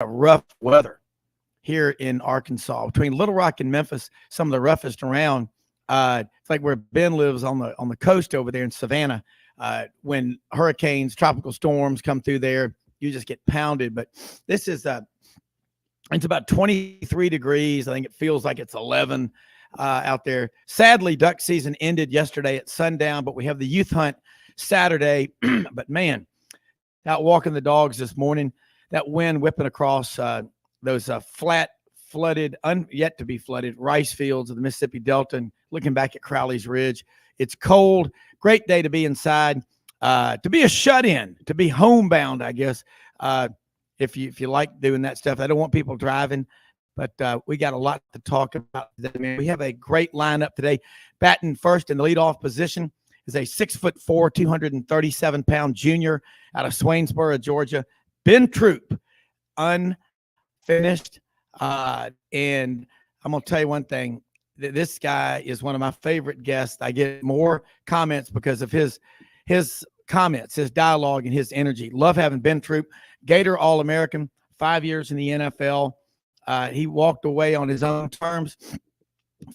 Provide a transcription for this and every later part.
rough weather here in Arkansas between Little Rock and Memphis, some of the roughest around. It's like where Ben lives on the coast over there in Savannah. When hurricanes, tropical storms come through there, you just get pounded. But this is it's about 23 degrees. I think it feels like it's 11 out there. Sadly, duck season ended yesterday at sundown, but we have the youth hunt Saturday. But man, out walking the dogs this morning, that wind whipping across those flat, flooded, yet to be flooded rice fields of the Mississippi Delta, and looking back at Crowley's Ridge. It's cold. Great day to be inside, to be a shut-in, to be homebound, I guess, if you like doing that stuff. I don't want people driving, but we got a lot to talk about today. I mean, we have a great lineup today. Batting first in the leadoff position is a 6'4", 237-pound junior out of Swainsboro, Georgia, Ben Troupe, unfinished. And I'm going to tell you one thing. This guy is one of my favorite guests. I get more comments because of his comments, his dialogue, and his energy. Love having Ben Troupe, Gator All-American, 5 years in the NFL. He walked away on his own terms.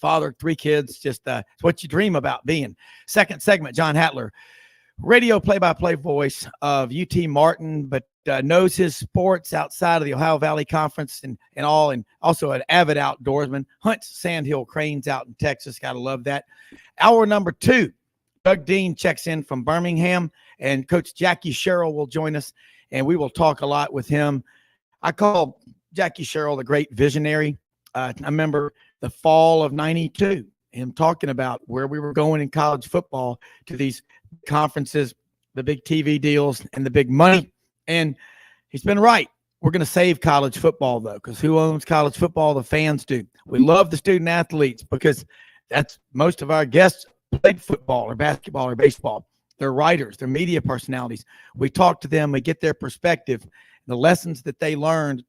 Father, 3 kids, just it's what you dream about being. Second segment, John Hatler, radio play-by-play voice of UT Martin, but knows his sports outside of the Ohio Valley Conference and also an avid outdoorsman, hunts sandhill cranes out in Texas. Got to love that. Hour number 2, Doug Dean checks in from Birmingham, and Coach Jackie Sherrill will join us, and we will talk a lot with him. I call Jackie Sherrill the great visionary. I remember the fall of '92, him talking about where we were going in college football to these conferences, the big TV deals, and the big money. And he's been right. We're going to save college football, though, because who owns college football? The fans do. We love the student athletes because that's most of our guests played football or basketball or baseball. They're writers. They're media personalities. We talk to them. We get their perspective, the lessons that they learned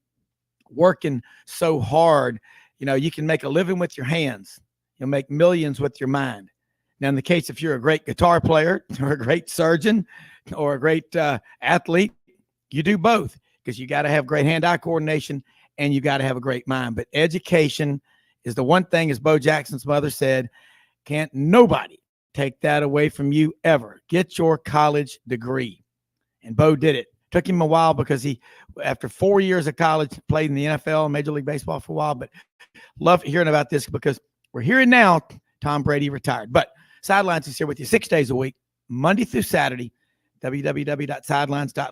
working so hard. You know, you can make a living with your hands. You'll make millions with your mind. Now, in the case if you're a great guitar player or a great surgeon or a great athlete, you do both because you got to have great hand-eye coordination and you got to have a great mind. But education is the one thing, as Bo Jackson's mother said, can't nobody take that away from you ever. Get your college degree. And Bo did it. Took him a while because he, after 4 years of college, played in the NFL and Major League Baseball for a while. But love hearing about this because we're hearing now Tom Brady retired. But Sidelines is here with you 6 days a week, Monday through Saturday, www.sidelines.live.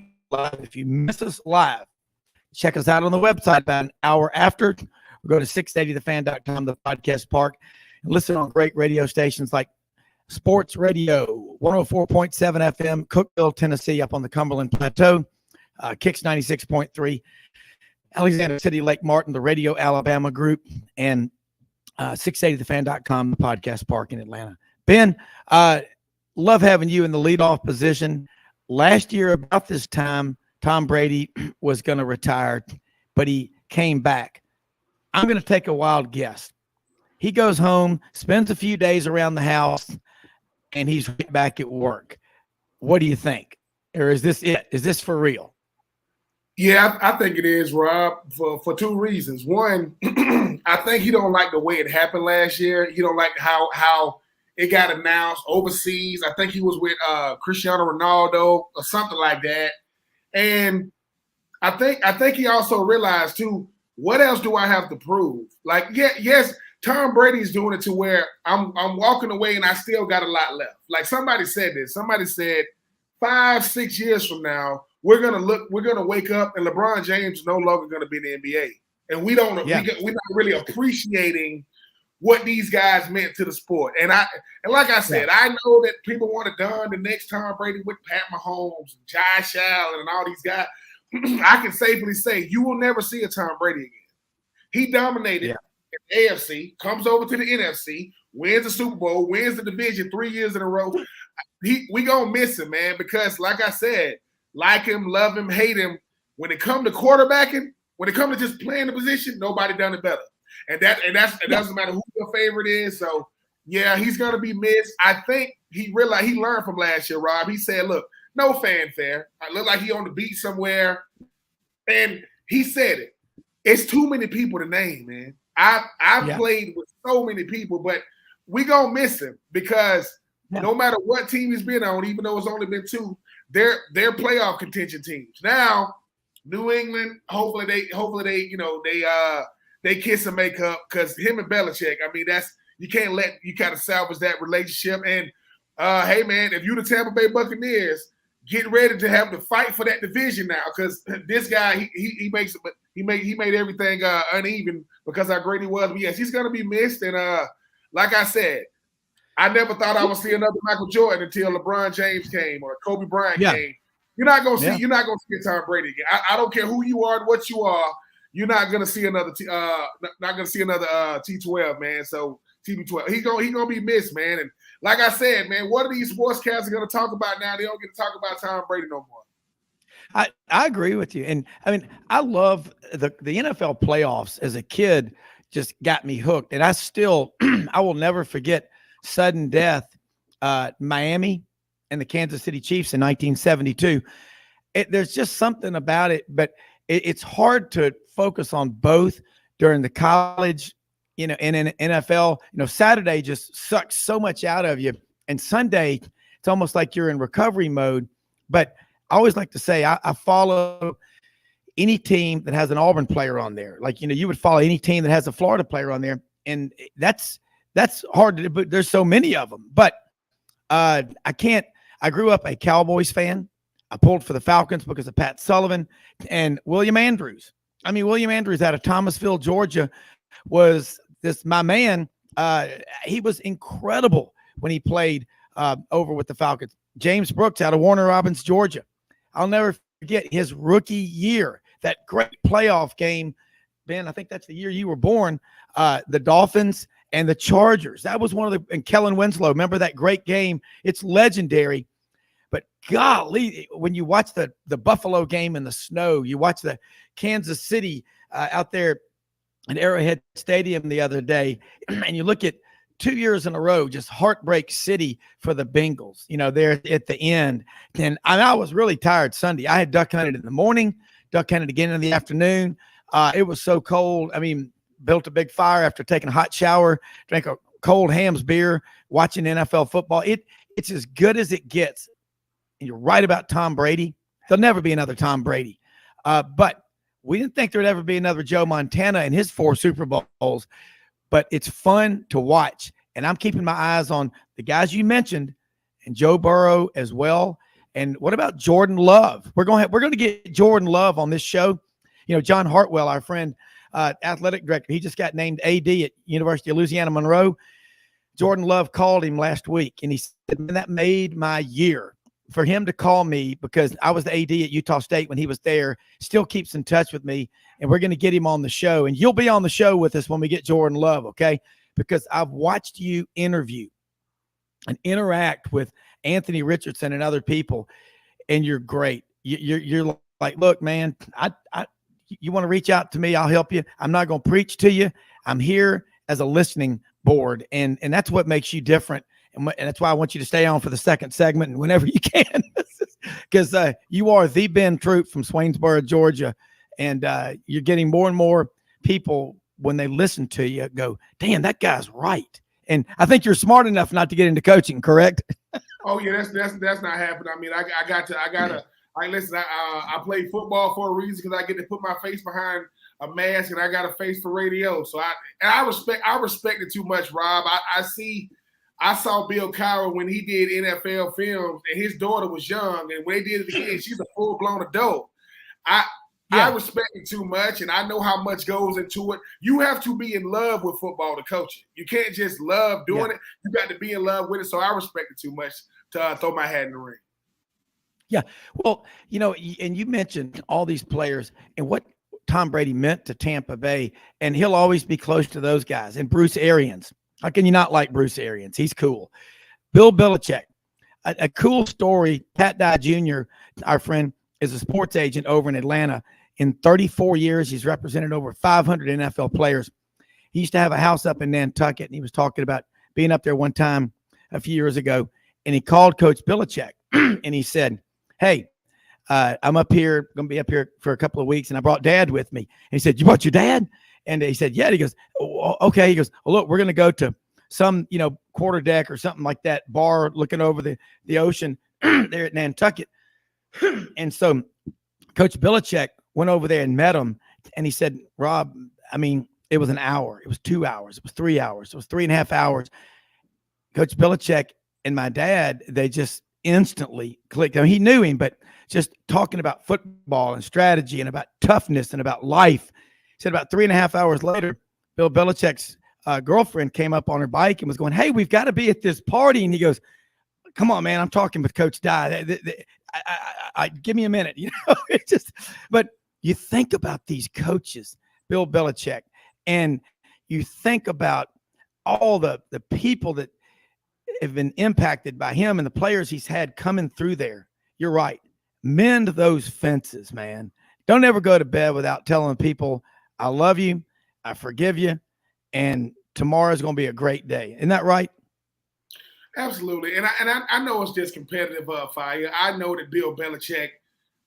If you miss us live, check us out on the website about an hour after. Or go to 680thefan.com, the podcast park, and listen on great radio stations like Sports Radio, 104.7 FM, Cookeville, Tennessee, up on the Cumberland Plateau, Kicks 96.3, Alexander City, Lake Martin, the Radio Alabama group, and 680thefan.com, the podcast park in Atlanta. Ben, love having you in the leadoff position. Last year, about this time, Tom Brady was going to retire, but he came back. I'm going to take a wild guess. He goes home, spends a few days around the house, and he's right back at work. What do you think? Or is this it? Is this for real? Yeah, I think it is, Rob, for 2 reasons. One, I think he don't like the way it happened last year. He don't like how it got announced overseas. I think he was with Cristiano Ronaldo or something like that. And I think he also realized too, what else do I have to prove? Like, yes, Tom Brady's doing it to where I'm walking away and I still got a lot left. Like somebody said this. Somebody said 5-6 years from now, we're gonna wake up and LeBron James is no longer gonna be in the NBA. And we're not really appreciating what these guys meant to the sport. And like I said, I know that people want it done the next Tom Brady with Pat Mahomes, Josh Allen, and all these guys. I can safely say you will never see a Tom Brady again. He dominated in the AFC, comes over to the NFC, wins the Super Bowl, wins the division 3 years in a row. We gonna miss him, man, because like I said, like him, love him, hate him. When it come to quarterbacking, when it come to just playing the position, nobody done it better. And it doesn't matter who your favorite is. So yeah, he's gonna be missed. I think he realized he learned from last year, Rob. He said, look, no fanfare. I look like he on the beach somewhere. And he said it. It's too many people to name, man. I've played with so many people, but we gonna miss him because no matter what team he's been on, even though it's only been 2, they're playoff contention teams. Now, New England, hopefully they kiss and make up because him and Belichick, I mean, you can't let you kind of salvage that relationship. And hey man, if you the Tampa Bay Buccaneers, get ready to have to fight for that division now because this guy he made everything uneven because how great he was. But yes, he's gonna be missed. And like I said, I never thought I would see another Michael Jordan until LeBron James came or Kobe Bryant came. You're not gonna see a Tom Brady again. I don't care who you are and what you are. You're not gonna see another T12, man. So TB12, he gonna be missed, man. And like I said, man, what are these sportscasters gonna talk about now? They don't get to talk about Tom Brady no more. I agree with you, and I mean I love the NFL playoffs. As a kid, just got me hooked, and I still I will never forget sudden death, Miami and the Kansas City Chiefs in 1972. There's just something about it, but it's hard to focus on both during the college, and in NFL. Saturday just sucks so much out of you, and Sunday it's almost like you're in recovery mode. But I always like to say I follow any team that has an Auburn player on there. Like, you would follow any team that has a Florida player on there, and that's hard to do, but there's so many of them. But I grew up a Cowboys fan. I pulled for the Falcons because of Pat Sullivan and William Andrews. I mean, William Andrews out of Thomasville, Georgia, was my man. He was incredible when he played over with the Falcons. James Brooks out of Warner Robins, Georgia. I'll never forget his rookie year, that great playoff game. Ben, I think that's the year you were born. The Dolphins and the Chargers. That was and Kellen Winslow. Remember that great game? It's legendary. But golly, when you watch the Buffalo game in the snow, you watch the Kansas City out there in Arrowhead Stadium the other day, and you look at 2 years in a row, just heartbreak city for the Bengals, there at the end. And I was really tired Sunday. I had duck hunted in the morning, duck hunted again in the afternoon. It was so cold. I mean, built a big fire after taking a hot shower, drank a cold Hamm's beer, watching NFL football. It's as good as it gets. And you're right about Tom Brady. There'll never be another Tom Brady. But we didn't think there'd ever be another Joe Montana in his 4 Super Bowls. But it's fun to watch. And I'm keeping my eyes on the guys you mentioned and Joe Burrow as well. And what about Jordan Love? We're going to get Jordan Love on this show. John Hartwell, our friend, athletic director, he just got named AD at University of Louisiana Monroe. Jordan Love called him last week, and he said, man, that made my year for him to call me because I was the AD at Utah State when he was there, still keeps in touch with me, and we're going to get him on the show. And you'll be on the show with us when we get Jordan Love, okay? Because I've watched you interview and interact with Anthony Richardson and other people, and you're great. You're like, look, man, you want to reach out to me, I'll help you. I'm not going to preach to you. I'm here as a listening board, and that's what makes you different. And that's why I want you to stay on for the second segment and whenever you can, because you are the Ben Troupe from Swainsboro, Georgia, and you're getting more and more people when they listen to you go, damn, that guy's right. And I think you're smart enough not to get into coaching, correct? Oh yeah, that's not happening. I mean, I gotta. Listen, I play football for a reason because I get to put my face behind a mask and I got a face for radio. So I respect it too much, Rob. I saw Bill Cowher when he did NFL films, and his daughter was young, and when they did it again, she's a full-blown adult. I respect it too much, and I know how much goes into it. You have to be in love with football to coach it. You can't just love doing it. You got to be in love with it. So I respect it too much to throw my hat in the ring. Yeah. Well, and you mentioned all these players and what Tom Brady meant to Tampa Bay, and he'll always be close to those guys. And Bruce Arians. How can you not like Bruce Arians? He's cool. Bill Belichick, a cool story. Pat Dye Jr., our friend, is a sports agent over in Atlanta. In 34 years, he's represented over 500 NFL players. He used to have a house up in Nantucket, and he was talking about being up there one time a few years ago, and he called Coach Belichick, and he said, hey, I'm up here, going to be up here for a couple of weeks, and I brought Dad with me. And he said, you brought your dad? And he said, yeah. And he goes, oh, okay. He goes, well, look, we're going to go to some, quarter deck or something like that bar looking over the ocean there at Nantucket. And so Coach Belichick went over there and met him. And he said, Rob, I mean, it was an hour. It was 2 hours. It was 3 hours. It was 3.5 hours. Coach Belichick and my dad, they just instantly clicked. I mean, he knew him, but just talking about football and strategy and about toughness and about life. He said about 3.5 hours later, Bill Belichick's girlfriend came up on her bike and was going, hey, we've got to be at this party. And he goes, come on, man, I'm talking with Coach Dye. Give me a minute. It's just, but you think about these coaches, Bill Belichick, and you think about all the people that have been impacted by him and the players he's had coming through there. You're right. Mend those fences, man. Don't ever go to bed without telling people, I love you, I forgive you, and tomorrow's going to be a great day. Isn't that right? Absolutely. And I know it's just competitive fire. I know that Bill Belichick,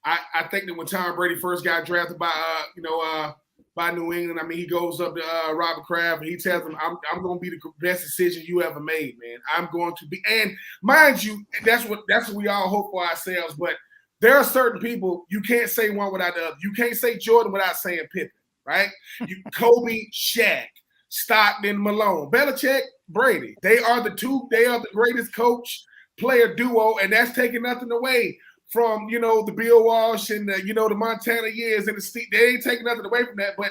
I think that when Tom Brady first got drafted by New England, I mean, he goes up to Robert Kraft and he tells him, I'm going to be the best decision you ever made, man. I'm going to be, and mind you, that's what we all hope for ourselves. But there are certain people, you can't say one without the other. You can't say Jordan without saying Pippen, right? Kobe, Shaq, Stockton, Malone, Belichick, Brady. They are the greatest coach-player duo, and that's taking nothing away from, the Bill Walsh and the Montana years and they ain't taking nothing away from that. But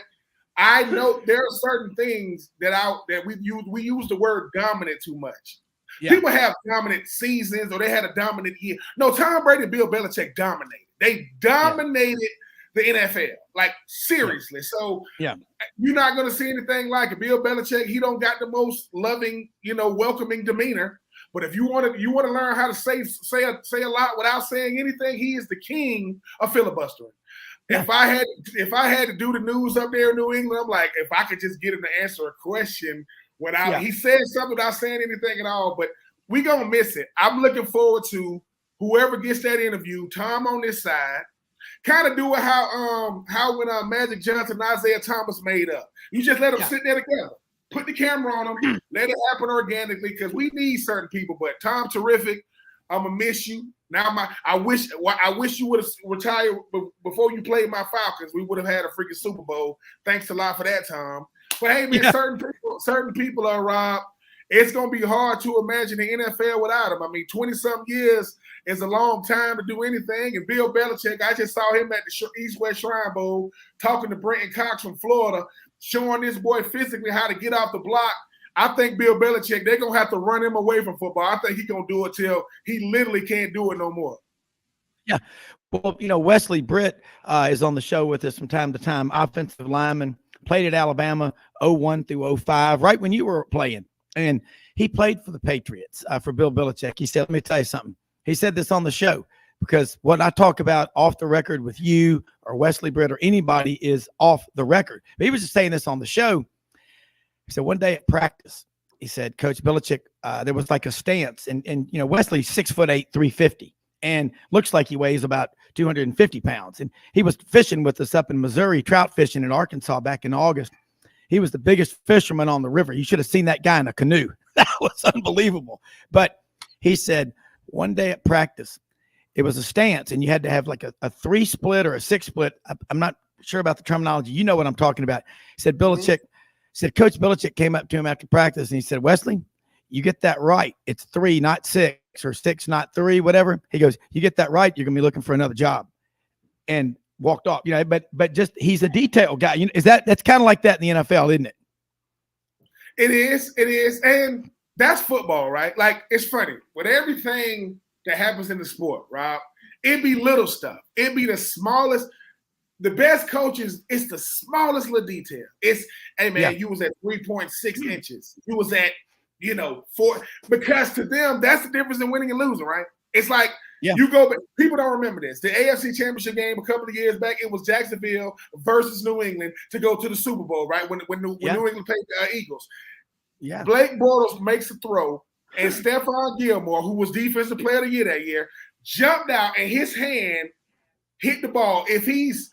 I know there are certain things that we use the word dominant too much. Yeah. People have dominant seasons or they had a dominant year. No, Tom Brady and Bill Belichick dominated. They dominated the NFL, like seriously. So you're not going to see anything like it. Bill Belichick, he don't got the most loving, welcoming demeanor. But if you want to learn how to say a lot without saying anything, he is the king of filibustering. Yeah. If I had to do the news up there in New England, I'm like, if I could just get him to answer a question without he said something without saying anything at all. But we gonna miss it. I'm looking forward to whoever gets that interview. Tom on this side, kind of do it how when Magic Johnson and Isaiah Thomas made up. You just let them sit there together. Put the camera on them. Let it happen organically because we need certain people. But Tom, terrific. I'm gonna miss you. Now I wish you would have retired before you played my Falcons. We would have had a freaking Super Bowl. Thanks a lot for that, Tom. But hey, man, certain people are Rob. It's gonna be hard to imagine the NFL without him. I mean, 20-something years is a long time to do anything. And Bill Belichick, I just saw him at the East-West Shrine Bowl talking to Brenton Cox from Florida, showing this boy physically how to get off the block. I think Bill Belichick, they're going to have to run him away from football. I think he's going to do it till he literally can't do it no more. Yeah. Well, Wesley Britt is on the show with us from time to time, offensive lineman, played at Alabama 01 through 05, right when you were playing. And he played for the Patriots, for Bill Belichick. He said, let me tell you something. He said this on the show because what I talk about off the record with you or Wesley Britt or anybody is off the record. But he was just saying this on the show. He said one day at practice, he said, Coach Belichick, there was like a stance. And Wesley's 6'8", 350, and looks like he weighs about 250 pounds. And he was fishing with us up in Missouri, trout fishing in Arkansas back in August. He was the biggest fisherman on the river. You should have seen that guy in a canoe. That was unbelievable. But he said one day at practice, it was a stance, and you had to have like a 3-split or a 6-split. I'm not sure about the terminology. You know what I'm talking about. He said, Belichick, Coach Belichick came up to him after practice, and he said, Wesley, you get that right. It's 3, not 6, or 6, not 3, whatever. He goes, you get that right, you're going to be looking for another job. And walked off, but just he's a detail guy. That's kind of like that in the NFL, isn't it? It is. And that's football, right? Like, it's funny. With everything that happens in the sport, Rob, it be little stuff. It be the smallest. The best coaches, it's the smallest little detail. It's, hey, man, you was at 3.6 inches. You was at, 4. Because to them, that's the difference in winning and losing, right? It's like, you go, but people don't remember this. The AFC Championship game a couple of years back, it was Jacksonville versus New England to go to the Super Bowl, right? When New England played the Eagles. Yeah. Blake Bortles makes a throw, and Stephon Gilmore, who was Defensive Player of the Year that year, jumped out, and his hand hit the ball. If he's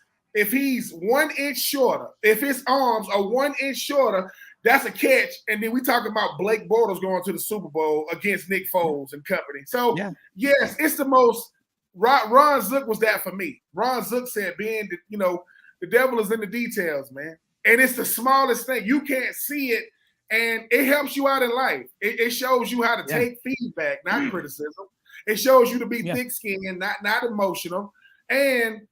1 inch shorter, if his arms are 1 inch shorter, that's a catch. And then we talking about Blake Bortles going to the Super Bowl against Nick Foles and company. So yes, it's the most. Ron Zook was that for me. Ron Zook said, "Ben, the devil is in the details, man. And it's the smallest thing. You can't see it, and it helps you out in life. It shows you how to take feedback, not criticism. It shows you to be thick-skinned, not emotional. And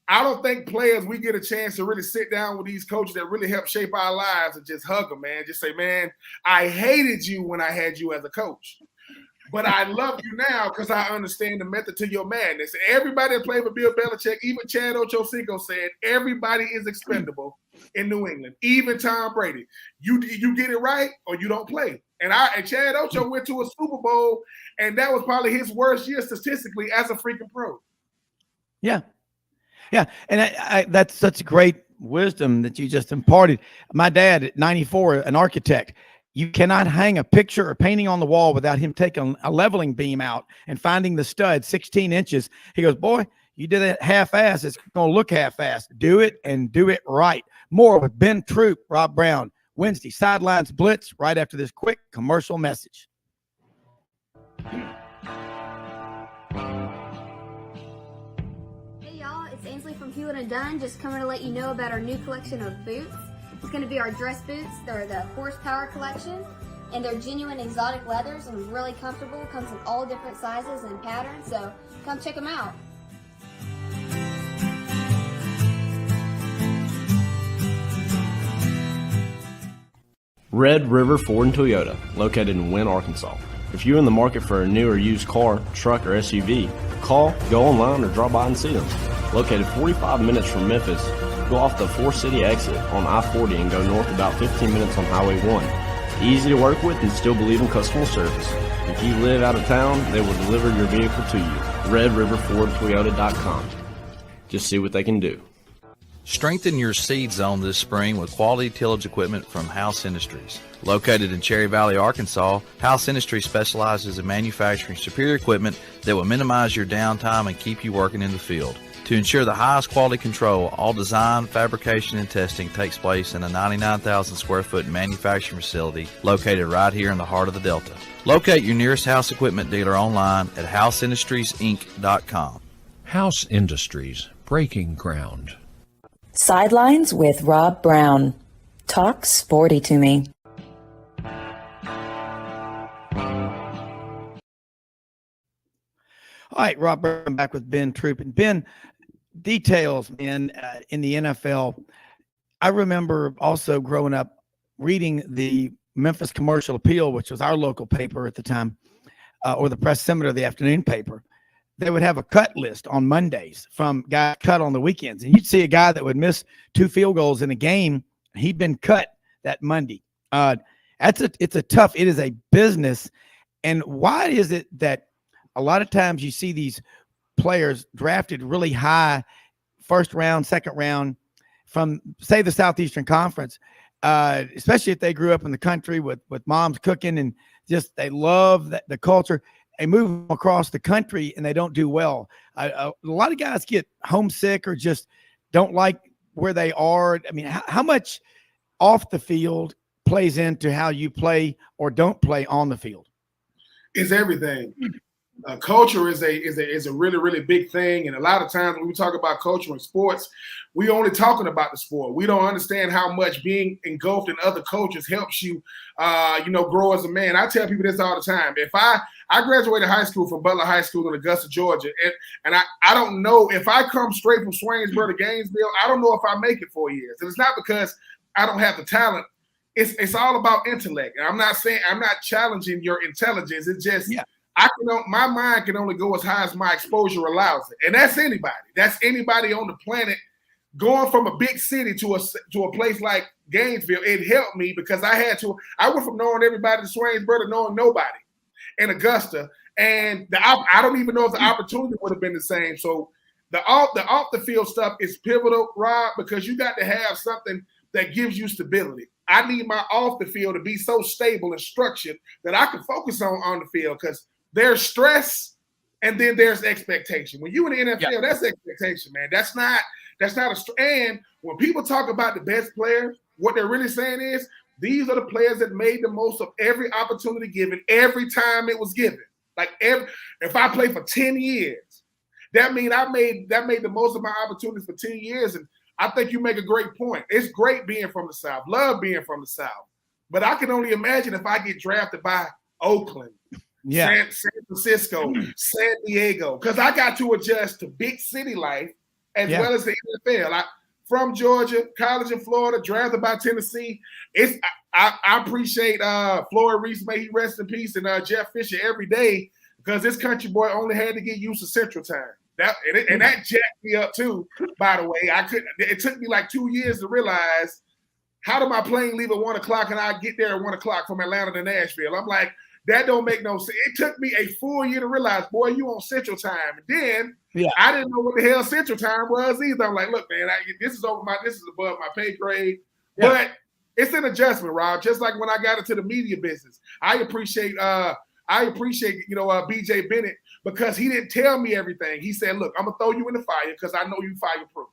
I don't think players, we get a chance to really sit down with these coaches that really help shape our lives and just hug them, man. Just say, man, I hated you when I had you as a coach. But I love you now because I understand the method to your madness. Everybody that played for Bill Belichick, even Chad Ochocinco said, everybody is expendable in New England, even Tom Brady. You get it right or you don't play. And Chad Ocho went to a Super Bowl, and that was probably his worst year statistically as a freaking pro. Yeah. Yeah. And that's such great wisdom that you just imparted. My dad at 94, an architect, you cannot hang a picture or painting on the wall without him taking a leveling beam out and finding the stud 16 inches. He goes, boy, you did it half-assed. It's going to look half-assed. Do it and do it right. More with Ben Troupe, Rob Browne, Wednesday, Sidelines Blitz, right after this quick commercial message. Hey, y'all. It's Ainsley from Hewlett & Dunn, just coming to let you know about our new collection of boots. It's going to be our dress boots. They're the Horsepower collection, and they're genuine exotic leathers and really comfortable. Comes in all different sizes and patterns, so come check them out. Red River Ford and Toyota, located in Wynne, Arkansas. If you're in the market for a new or used car, truck, or SUV, call, go online, or drop by and see them. Located 45 minutes from Memphis, go off the 4-city exit on I-40 and go north about 15 minutes on Highway 1. Easy to work with and still believe in customer service. If you live out of town, they will deliver your vehicle to you. RedRiverFordToyota.com. Just see what they can do. Strengthen your seed zone this spring with quality tillage equipment from House Industries. Located in Cherry Valley, Arkansas, House Industries specializes in manufacturing superior equipment that will minimize your downtime and keep you working in the field. To ensure the highest quality control, all design, fabrication, and testing takes place in a 99,000 square foot manufacturing facility located right here in the heart of the Delta. Locate your nearest House equipment dealer online at houseindustriesinc.com. House Industries, breaking ground. Sidelines with Rob Browne. Talk sporty to me. All right, Rob Browne back with Ben Troupe. And Ben, details, man, in the NFL. I remember also growing up reading the Memphis Commercial Appeal, which was our local paper at the time, or the Press Scimitar, the afternoon paper. They would have a cut list on Mondays from guys cut on the weekends. And you'd see a guy that would miss 2 field goals in a game. He'd been cut that Monday. It is a business. And why is it that a lot of times you see these players drafted really high, first round, second round from, say, the Southeastern Conference, especially if they grew up in the country with moms cooking and just they love the culture. They move across the country and they don't do well. A lot of guys get homesick or just don't like where they are. I mean, how much off the field plays into how you play or don't play on the field? It's everything. Culture is a really, really big thing. And a lot of times when we talk about culture in sports, we only talking about the sport. We don't understand how much being engulfed in other cultures helps you, grow as a man. I tell people this all the time. If I graduated high school from Butler High School in Augusta, Georgia, and I don't know if I come straight from Swainsboro to Gainesville, I don't know if I make it 4 years. And it's not because I don't have the talent. It's all about intellect. And I'm not challenging your intelligence. It's just my mind can only go as high as my exposure allows it. And that's anybody. That's anybody on the planet. Going from a big city to a place like Gainesville, it helped me because I went from knowing everybody in Swainsboro to knowing nobody in Augusta. And I don't even know if the opportunity would have been the same. So the off the field stuff is pivotal, Rob, because you got to have something that gives you stability. I need my off the field to be so stable and structured that I can focus on the field, because there's stress And then there's expectation. When you in the NFL, that's expectation, man. That's not and when people talk about the best player, what they're really saying is these are the players that made the most of every opportunity given, every time it was given. Like if I play for 10 years, that means I made the most of my opportunities for 10 years. And I think you make a great point. It's great being from the South, love being from the South. But I can only imagine if I get drafted by Oakland, San Francisco, San Diego, because I got to adjust to big city life as well as the NFL. From Georgia, college in Florida, drafted by Tennessee. I appreciate Floyd Reese, may he rest in peace, and Jeff Fisher every day, because this country boy only had to get used to Central Time. That jacked me up too. By the way, it took me like 2 years to realize, how did my plane leave at 1 o'clock and I get there at 1 o'clock from Atlanta to Nashville? I'm like, that don't make no sense. It took me a full year to realize, boy, you on Central Time. And then I didn't know what the hell Central Time was either. I'm like, look, man, this is above my pay grade. Yeah. But it's an adjustment, Rob. Just like when I got into the media business, I appreciate BJ Bennett, because he didn't tell me everything. He said, look, I'm gonna throw you in the fire because I know you fireproof.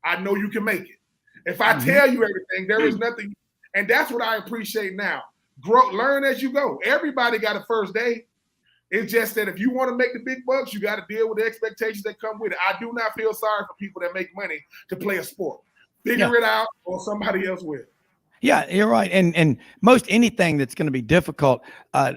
I know you can make it. If I tell you everything, there is nothing. And that's what I appreciate now. Learn as you go. Everybody got a first day. It's just that if you want to make the big bucks, you got to deal with the expectations that come with it. I do not feel sorry for people that make money to play a sport. Figure it out, or somebody else will. Yeah, you're right. And most anything that's going to be difficult.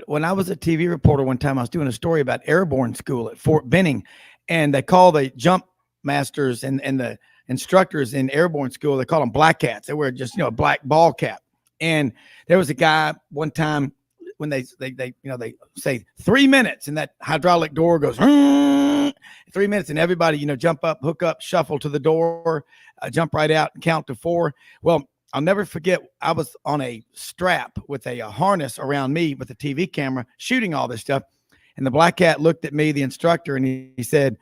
When I was a TV reporter one time, I was doing a story about airborne school at Fort Benning, and they call the jump masters and the instructors in airborne school, they call them black hats. They wear just, a black ball cap. And there was a guy one time when they say 3 minutes, and that hydraulic door goes 3 minutes, and everybody, jump up, hook up, shuffle to the door, jump right out and count to 4. Well, I'll never forget, I was on a strap with a harness around me with a TV camera shooting all this stuff. And the black cat looked at me, the instructor, and he said,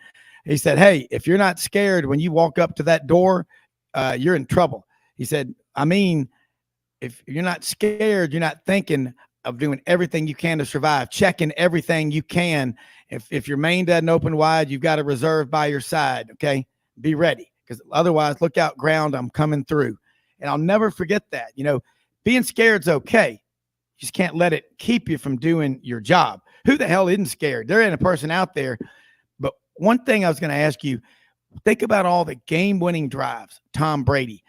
hey, if you're not scared when you walk up to that door, you're in trouble. He said, if you're not scared, you're not thinking of doing everything you can to survive, checking everything you can. If your main doesn't open wide, you've got a reserve by your side. Okay. Be ready. Because otherwise, look out, ground, I'm coming through. And I'll never forget that. Being scared's okay. You just can't let it keep you from doing your job. Who the hell isn't scared? There ain't a person out there. But one thing I was going to ask you, think about all the game-winning drives. Tom Brady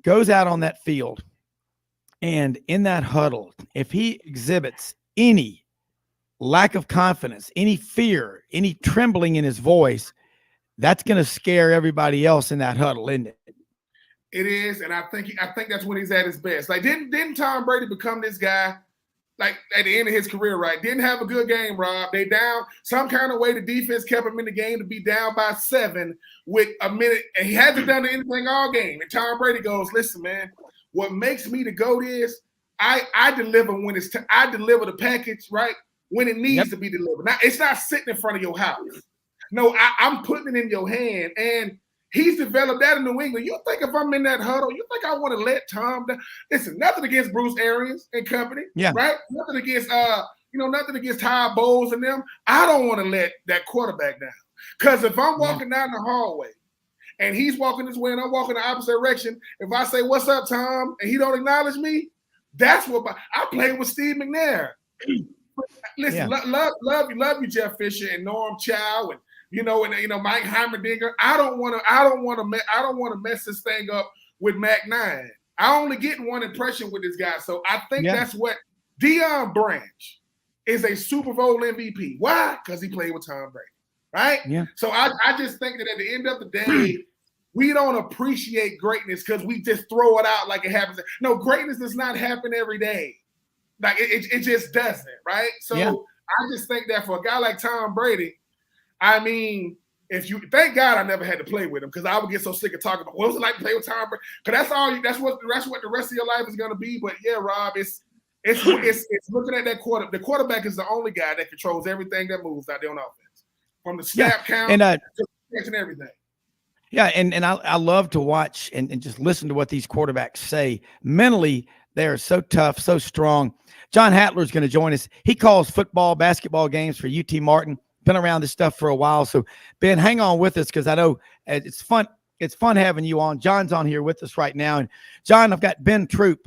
goes out on that field, and in that huddle, if he exhibits any lack of confidence, any fear, any trembling in his voice, that's going to scare everybody else in that huddle, isn't it? It is, and I think that's when he's at his best. Like, didn't Tom Brady become this guy, like, at the end of his career, right? Didn't have a good game, Rob. They down some kind of way. The defense kept him in the game to be down by 7 with a minute, and he hasn't done anything all game. And Tom Brady goes, listen, man, what makes me the GOAT is I deliver when I deliver the package, right, when it needs to be delivered. Now, it's not sitting in front of your house. No, I'm putting it in your hand, and he's developed that in New England. You think if I'm in that huddle, you think I want to let Tom down? Listen, nothing against Bruce Arians and company, right? Nothing against nothing against Ty Bowles and them. I don't want to let that quarterback down. Because if I'm walking down the hallway and he's walking this way and I'm walking the opposite direction, if I say, what's up, Tom, and he don't acknowledge me, that's what I played with Steve McNair. Listen, love you, Jeff Fisher and Norm Chow and Mike Heimerdinger. I don't want to mess this thing up with Mac 9. I only get one impression with this guy, so I think that's what Deion Branch is a Super Bowl MVP. Why? Because he played with Tom Brady, right? Yeah. So I just think that at the end of the day, we don't appreciate greatness because we just throw it out like it happens. No, greatness does not happen every day. Like it just doesn't, right? So I just think that for a guy like Tom Brady, thank God I never had to play with him, because I would get so sick of talking about what was it like to play with Tom Brady. Because that's what the rest of your life is going to be. But yeah, Rob, it's looking at that quarterback. The quarterback is the only guy that controls everything that moves out there on offense, from the snap count to and everything. Yeah, and I love to watch and just listen to what these quarterbacks say. Mentally, they are so tough, so strong. John Hatler is going to join us. He calls football, basketball games for UT Martin. been around this stuff for a while. So Ben, hang on with us, because I know it's fun. It's fun having you on. John's on here with us right now. And John, I've got Ben Troupe,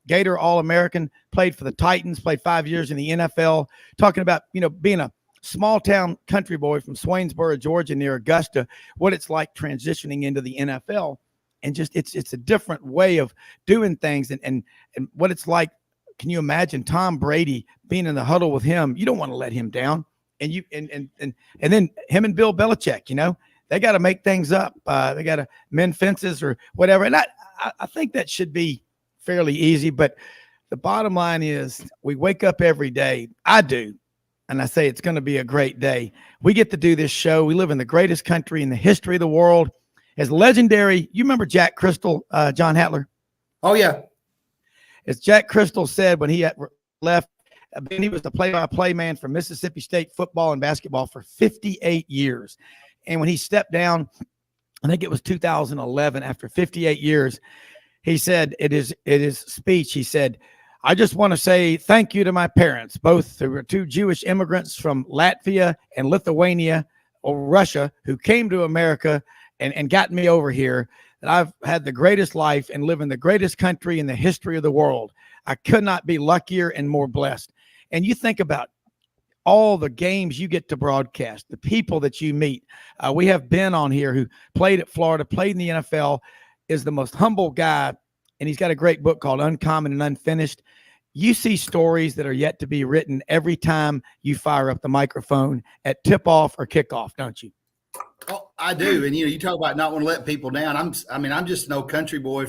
Gator All-American, played for the Titans, played 5 years in the NFL, talking about, being a small town country boy from Swainsboro, Georgia, near Augusta, what it's like transitioning into the NFL. And just, it's a different way of doing things. And what it's like. Can you imagine Tom Brady being in the huddle with him? You don't want to let him down. And then him and Bill Belichick, they got to make things up. They got to mend fences or whatever. And I think that should be fairly easy. But the bottom line is, we wake up every day. I do. And I say it's going to be a great day. We get to do this show. We live in the greatest country in the history of the world. As legendary, you remember Jack Crystal, John Hatler? Oh, yeah. As Jack Crystal said when he had left, he was the play-by-play man for Mississippi State football and basketball for 58 years. And when he stepped down, I think it was 2011, after 58 years, he said, it is speech. He said, I just want to say thank you to my parents, both who were two Jewish immigrants from Latvia and Lithuania or Russia, who came to America and got me over here. That I've had the greatest life and live in the greatest country in the history of the world. I could not be luckier and more blessed. And you think about all the games you get to broadcast, the people that you meet. We have Ben on here who played at Florida, played in the NFL, is the most humble guy, and he's got a great book called Uncommon and Unfinished. You see stories that are yet to be written every time you fire up the microphone at tip-off or kickoff, don't you? Oh, I do. And, you talk about not want to let people down. I'm just an old country boy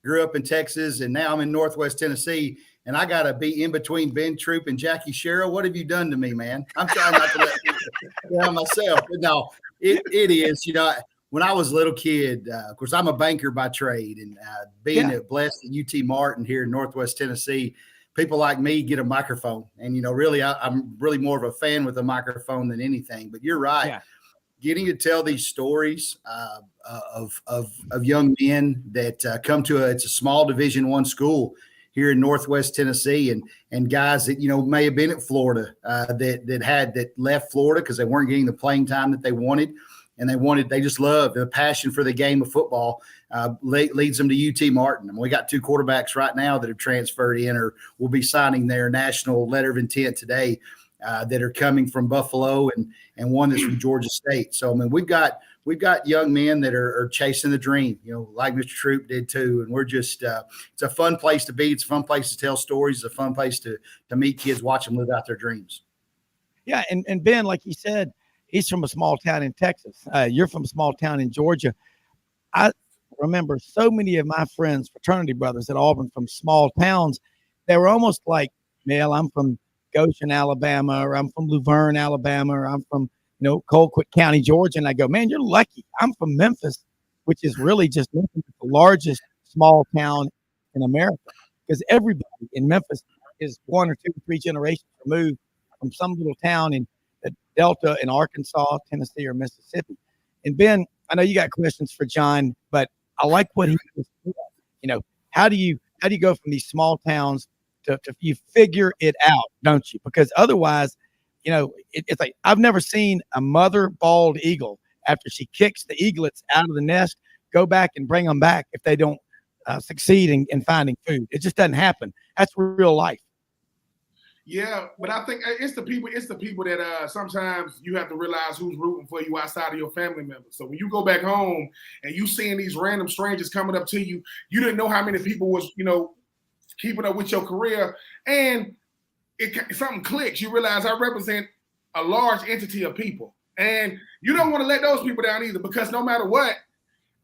grew up in Texas, and now I'm in Northwest Tennessee, and I got to be in between Ben Troupe and Jackie Sherrill. What have you done to me, man? I'm trying not to let people down myself. But no, it is, when I was a little kid, of course, I'm a banker by trade, and being blessed at UT Martin here in Northwest Tennessee, people like me get a microphone. And, really, I'm really more of a fan with a microphone than anything. But you're right. Yeah. Getting to tell these stories of young men that come to it's a small Division I school here in Northwest Tennessee, and guys that may have been at Florida that left Florida because they weren't getting the playing time that they wanted, and they just love the passion for the game of football leads them to UT Martin. And we got two quarterbacks right now that have transferred in or will be signing their national letter of intent today. That are coming from Buffalo and one that's from Georgia State. So, we've got young men that are chasing the dream, like Mr. Troupe did too. And we're just, it's a fun place to be. It's a fun place to tell stories. It's a fun place to meet kids, watch them live out their dreams. Yeah. And Ben, like you said, he's from a small town in Texas. You're from a small town in Georgia. I remember so many of my friends, fraternity brothers at Auburn from small towns. They were almost like, Mel, I'm from Goshen, Alabama, or I'm from Luverne, Alabama, or I'm from, Colquitt County, Georgia. And I go, man, you're lucky. I'm from Memphis, which is really just the largest small town in America, because everybody in Memphis is 1 or 2 or 3 generations removed from some little town in the Delta in Arkansas, Tennessee, or Mississippi. And Ben, I know you got questions for John, but I like what he just said. How do you go from these small towns to you figure it out, don't you? Because otherwise, it's like I've never seen a mother bald eagle, after she kicks the eaglets out of the nest, go back and bring them back if they don't succeed in finding food. It just doesn't happen. That's real life. Yeah, but I think it's the people that sometimes you have to realize who's rooting for you outside of your family members. So when you go back home and you seeing these random strangers coming up to you, you didn't know how many people was, keeping up with your career, and something clicks. You realize I represent a large entity of people, and you don't want to let those people down either, because no matter what,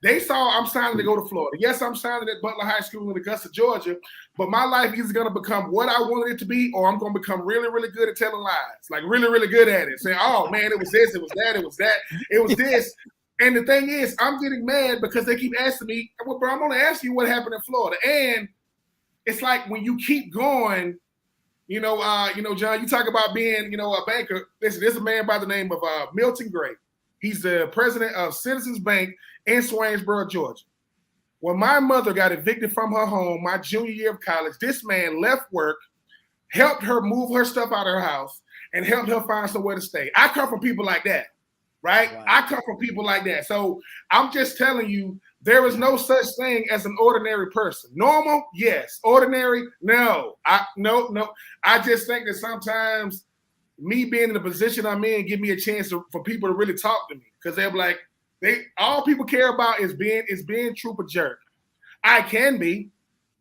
they saw I'm signing to go to Florida. Yes, I'm signing at Butler High School in Augusta, Georgia, but my life is going to become what I wanted it to be, or I'm going to become really, really good at telling lies, like really, really good at it. Saying, oh man, it was this, it was that, it was that, it was this. And the thing is, I'm getting mad because they keep asking me, well, bro, I'm going to ask you what happened in Florida. And it's like when you keep going, John, you talk about being, a banker. Listen, there's a man by the name of Milton Gray. He's the president of Citizens Bank in Swainsboro, Georgia. When my mother got evicted from her home my junior year of college, this man left work, helped her move her stuff out of her house, and help him find somewhere to stay. I come from people like that, right? Wow. I come from people like that. So I'm just telling you, there is no such thing as an ordinary person. Normal, yes. Ordinary, no. No. I just think that sometimes me being in the position I'm in give me a chance for people to really talk to me, because they're like, all people care about is being Troupe a jerk. I can be.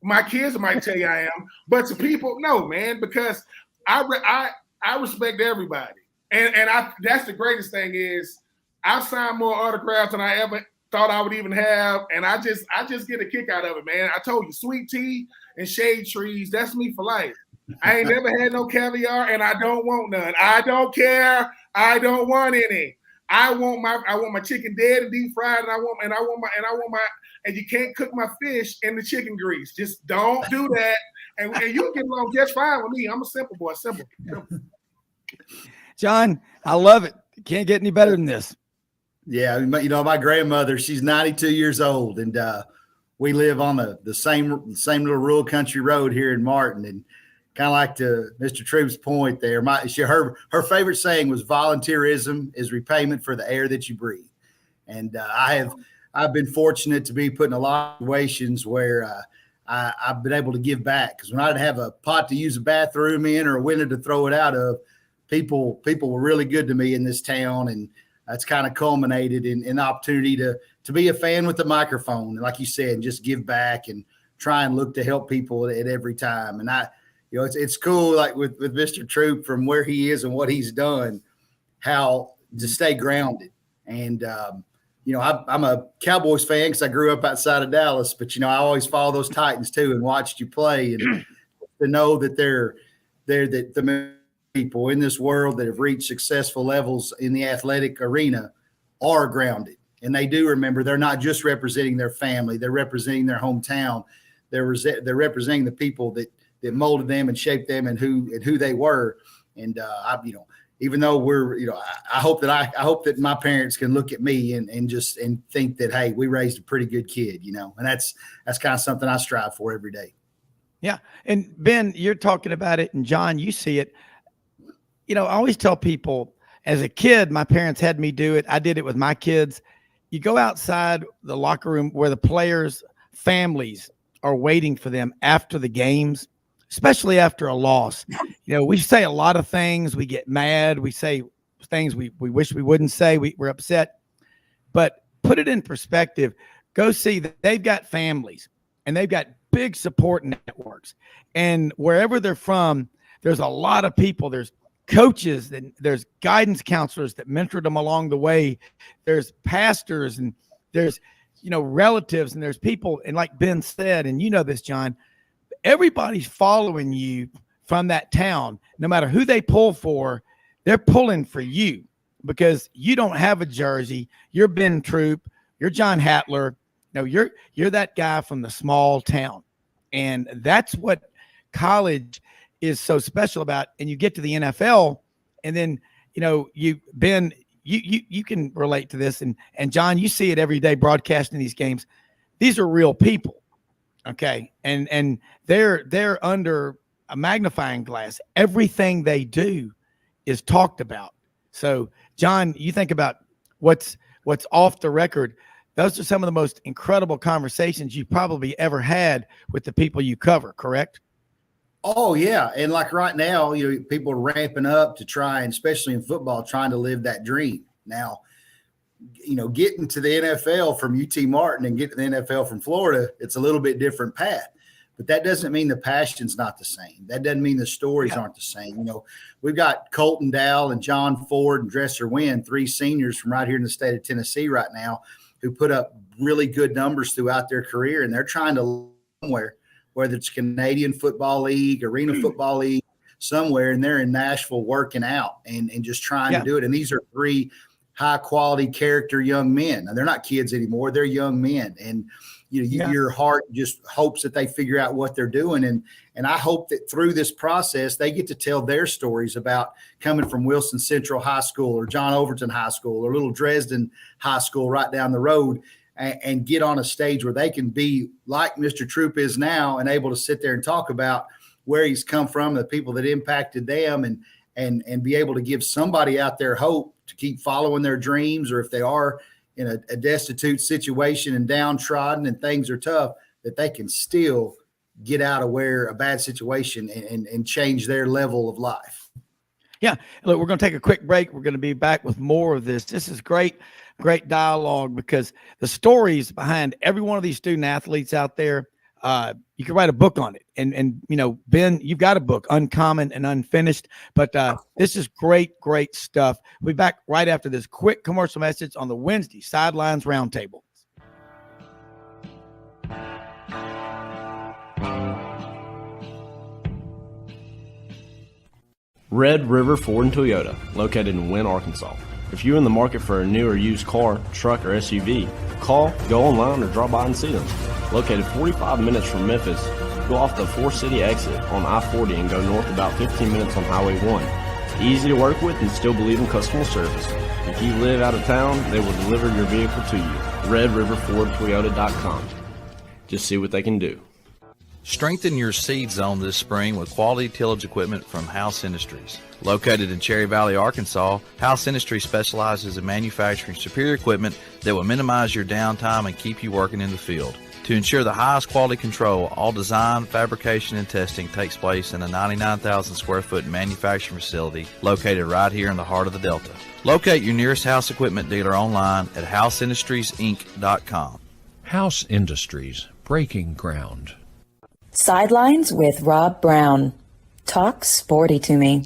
My kids might tell you I am, but to people, no, man, because I respect everybody, and that's the greatest thing is I've signed more autographs than I ever thought I would even have, and I just get a kick out of it, man. I told you, sweet tea and shade trees, that's me for life. I ain't never had no caviar, and I don't want none. I don't care. I don't want any. I want my chicken dead and deep fried, and I want my. And you can't cook my fish in the chicken grease. Just don't do that. And you'll get along just fine with me. I'm a simple boy. Simple. John, I love it. Can't get any better than this. Yeah, my grandmother, she's 92 years old, and we live on the same little rural country road here in Martin. And kind of like to Mr. Troupe's point there, her favorite saying was, volunteerism is repayment for the air that you breathe. And I've been fortunate to be put in a lot of situations where I've been able to give back, because when I didn't have a pot to use a bathroom in or a window to throw it out of, people were really good to me in this town, and that's kind of culminated in the opportunity to be a fan with the microphone, and like you said, just give back and try and look to help people at every time. And it's cool, like with Mr. Troupe, from where he is and what he's done, how to stay grounded. And I'm a Cowboys fan because I grew up outside of Dallas, but I always follow those Titans too and watched you play, and to know that they're the people in this world that have reached successful levels in the athletic arena are grounded, and they do remember they're not just representing their family, they're representing their hometown, they're representing the people that molded them and shaped them and who they were. And even though I hope that my parents can look at me and think that, hey, we raised a pretty good kid, and that's kind of something I strive for every day. Yeah. And Ben, you're talking about it, and John, you see it. I always tell people, as a kid, my parents had me do it. I did it with my kids. You go outside the locker room where the players' families are waiting for them after the games, especially after a loss. We say a lot of things. We get mad. We say things we wish we wouldn't say. We're upset. But put it in perspective. Go see that they've got families, and they've got big support networks. And wherever they're from, there's a lot of people. There's coaches, and there's guidance counselors that mentored them along the way. There's pastors, and there's relatives, and there's people. And like Ben said, and this, John, everybody's following you from that town. No matter who they pull for, they're pulling for you, because you don't have a jersey. You're Ben Troupe. You're John Hatler. You're that guy from the small town. And that's what college is so special about. And you get to the NFL, and then, Ben, you can relate to this. And John, you see it every day broadcasting these games. These are real people. Okay. And they're under a magnifying glass. Everything they do is talked about. So John, you think about what's off the record. Those are some of the most incredible conversations you've probably ever had with the people you cover, correct? Oh yeah. And like right now, people are ramping up to try, and especially in football, trying to live that dream. Now, getting to the NFL from UT Martin and getting to the NFL from Florida, it's a little bit different path. But that doesn't mean the passion's not the same. That doesn't mean the stories aren't the same. We've got Colton Dow and John Ford and Dresser Wynn, 3 seniors from right here in the state of Tennessee right now, who put up really good numbers throughout their career, and they're trying to somewhere, whether it's Canadian Football League, Arena Football League, somewhere, and they're in Nashville working out and just trying to do it. And these are 3 high-quality character young men. Now, they're not kids anymore. They're young men. And, your heart just hopes that they figure out what they're doing. And I hope that through this process, they get to tell their stories about coming from Wilson Central High School or John Overton High School or Little Dresden High School right down the road, and get on a stage where they can be like Mr. Troupe is now, and able to sit there and talk about where he's come from, the people that impacted them, and be able to give somebody out there hope to keep following their dreams, or if they are in a destitute situation and downtrodden and things are tough, that they can still get out of where a bad situation and change their level of life. Yeah. Look, we're going to take a quick break. We're going to be back with more of this. This is great dialogue, because the stories behind every one of these student athletes out there, you can write a book on it. And Ben, you've got a book, Uncommon and Unfinished, but this is great stuff. We'll be back right after this quick commercial message on the Wednesday Sidelines Roundtable. Red River Ford and Toyota, located in Wynne, Arkansas. If you're in the market for a new or used car, truck, or SUV, call, go online, or drop by and see them. Located 45 minutes from Memphis, go off the 4-city exit on I-40 and go north about 15 minutes on Highway 1. Easy to work with and still believe in customer service. If you live out of town, they will deliver your vehicle to you. RedRiverFordToyota.com. Just see what they can do. Strengthen your seed zone this spring with quality tillage equipment from House Industries. Located in Cherry Valley, Arkansas, House Industries specializes in manufacturing superior equipment that will minimize your downtime and keep you working in the field. To ensure the highest quality control, all design, fabrication, and testing takes place in a 99,000 square foot manufacturing facility located right here in the heart of the Delta. Locate your nearest House equipment dealer online at houseindustriesinc.com. House Industries, breaking ground. Sidelines with Rob Browne. Talk sporty to me.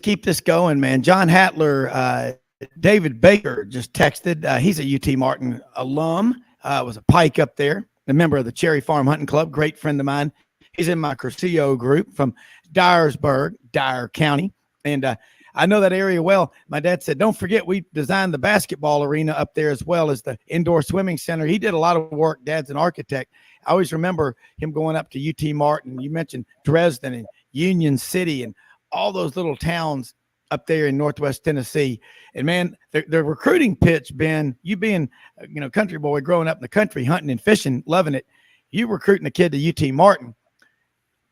Keep this going, man. John Hatler, David Baker just texted. He's a UT Martin alum. Was a Pike up there, a member of the Cherry Farm Hunting Club, great friend of mine. He's in my Curcio group from Dyersburg, Dyer County. And I know that area well. My dad said, don't forget, we designed the basketball arena up there as well as the indoor swimming center. He did a lot of work. Dad's an architect. I always remember him going up to UT Martin. You mentioned Dresden and Union City and all those little towns up there in Northwest Tennessee. And man, the recruiting pitch, Ben, you being, country boy growing up in the country, hunting and fishing, loving it. You recruiting a kid to UT Martin,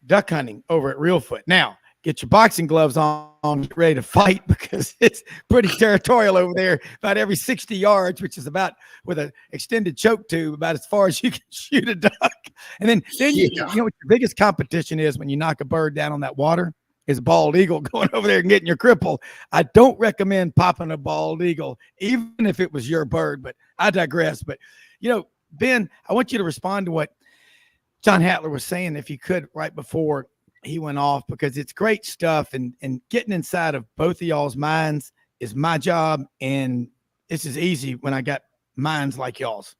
duck hunting over at Reelfoot. Now, get your boxing gloves on, get ready to fight, because it's pretty territorial over there, about every 60 yards, which is about, with an extended choke tube, about as far as you can shoot a duck. And then you know what your biggest competition is when you knock a bird down on that water? Is a bald eagle going over there and getting your cripple. I don't recommend popping a bald eagle, even if it was your bird, but I digress. But, Ben, I want you to respond to what John Hatler was saying, if you could, right before he went off, because it's great stuff, and getting inside of both of y'all's minds is my job, and this is easy when I got minds like y'all's.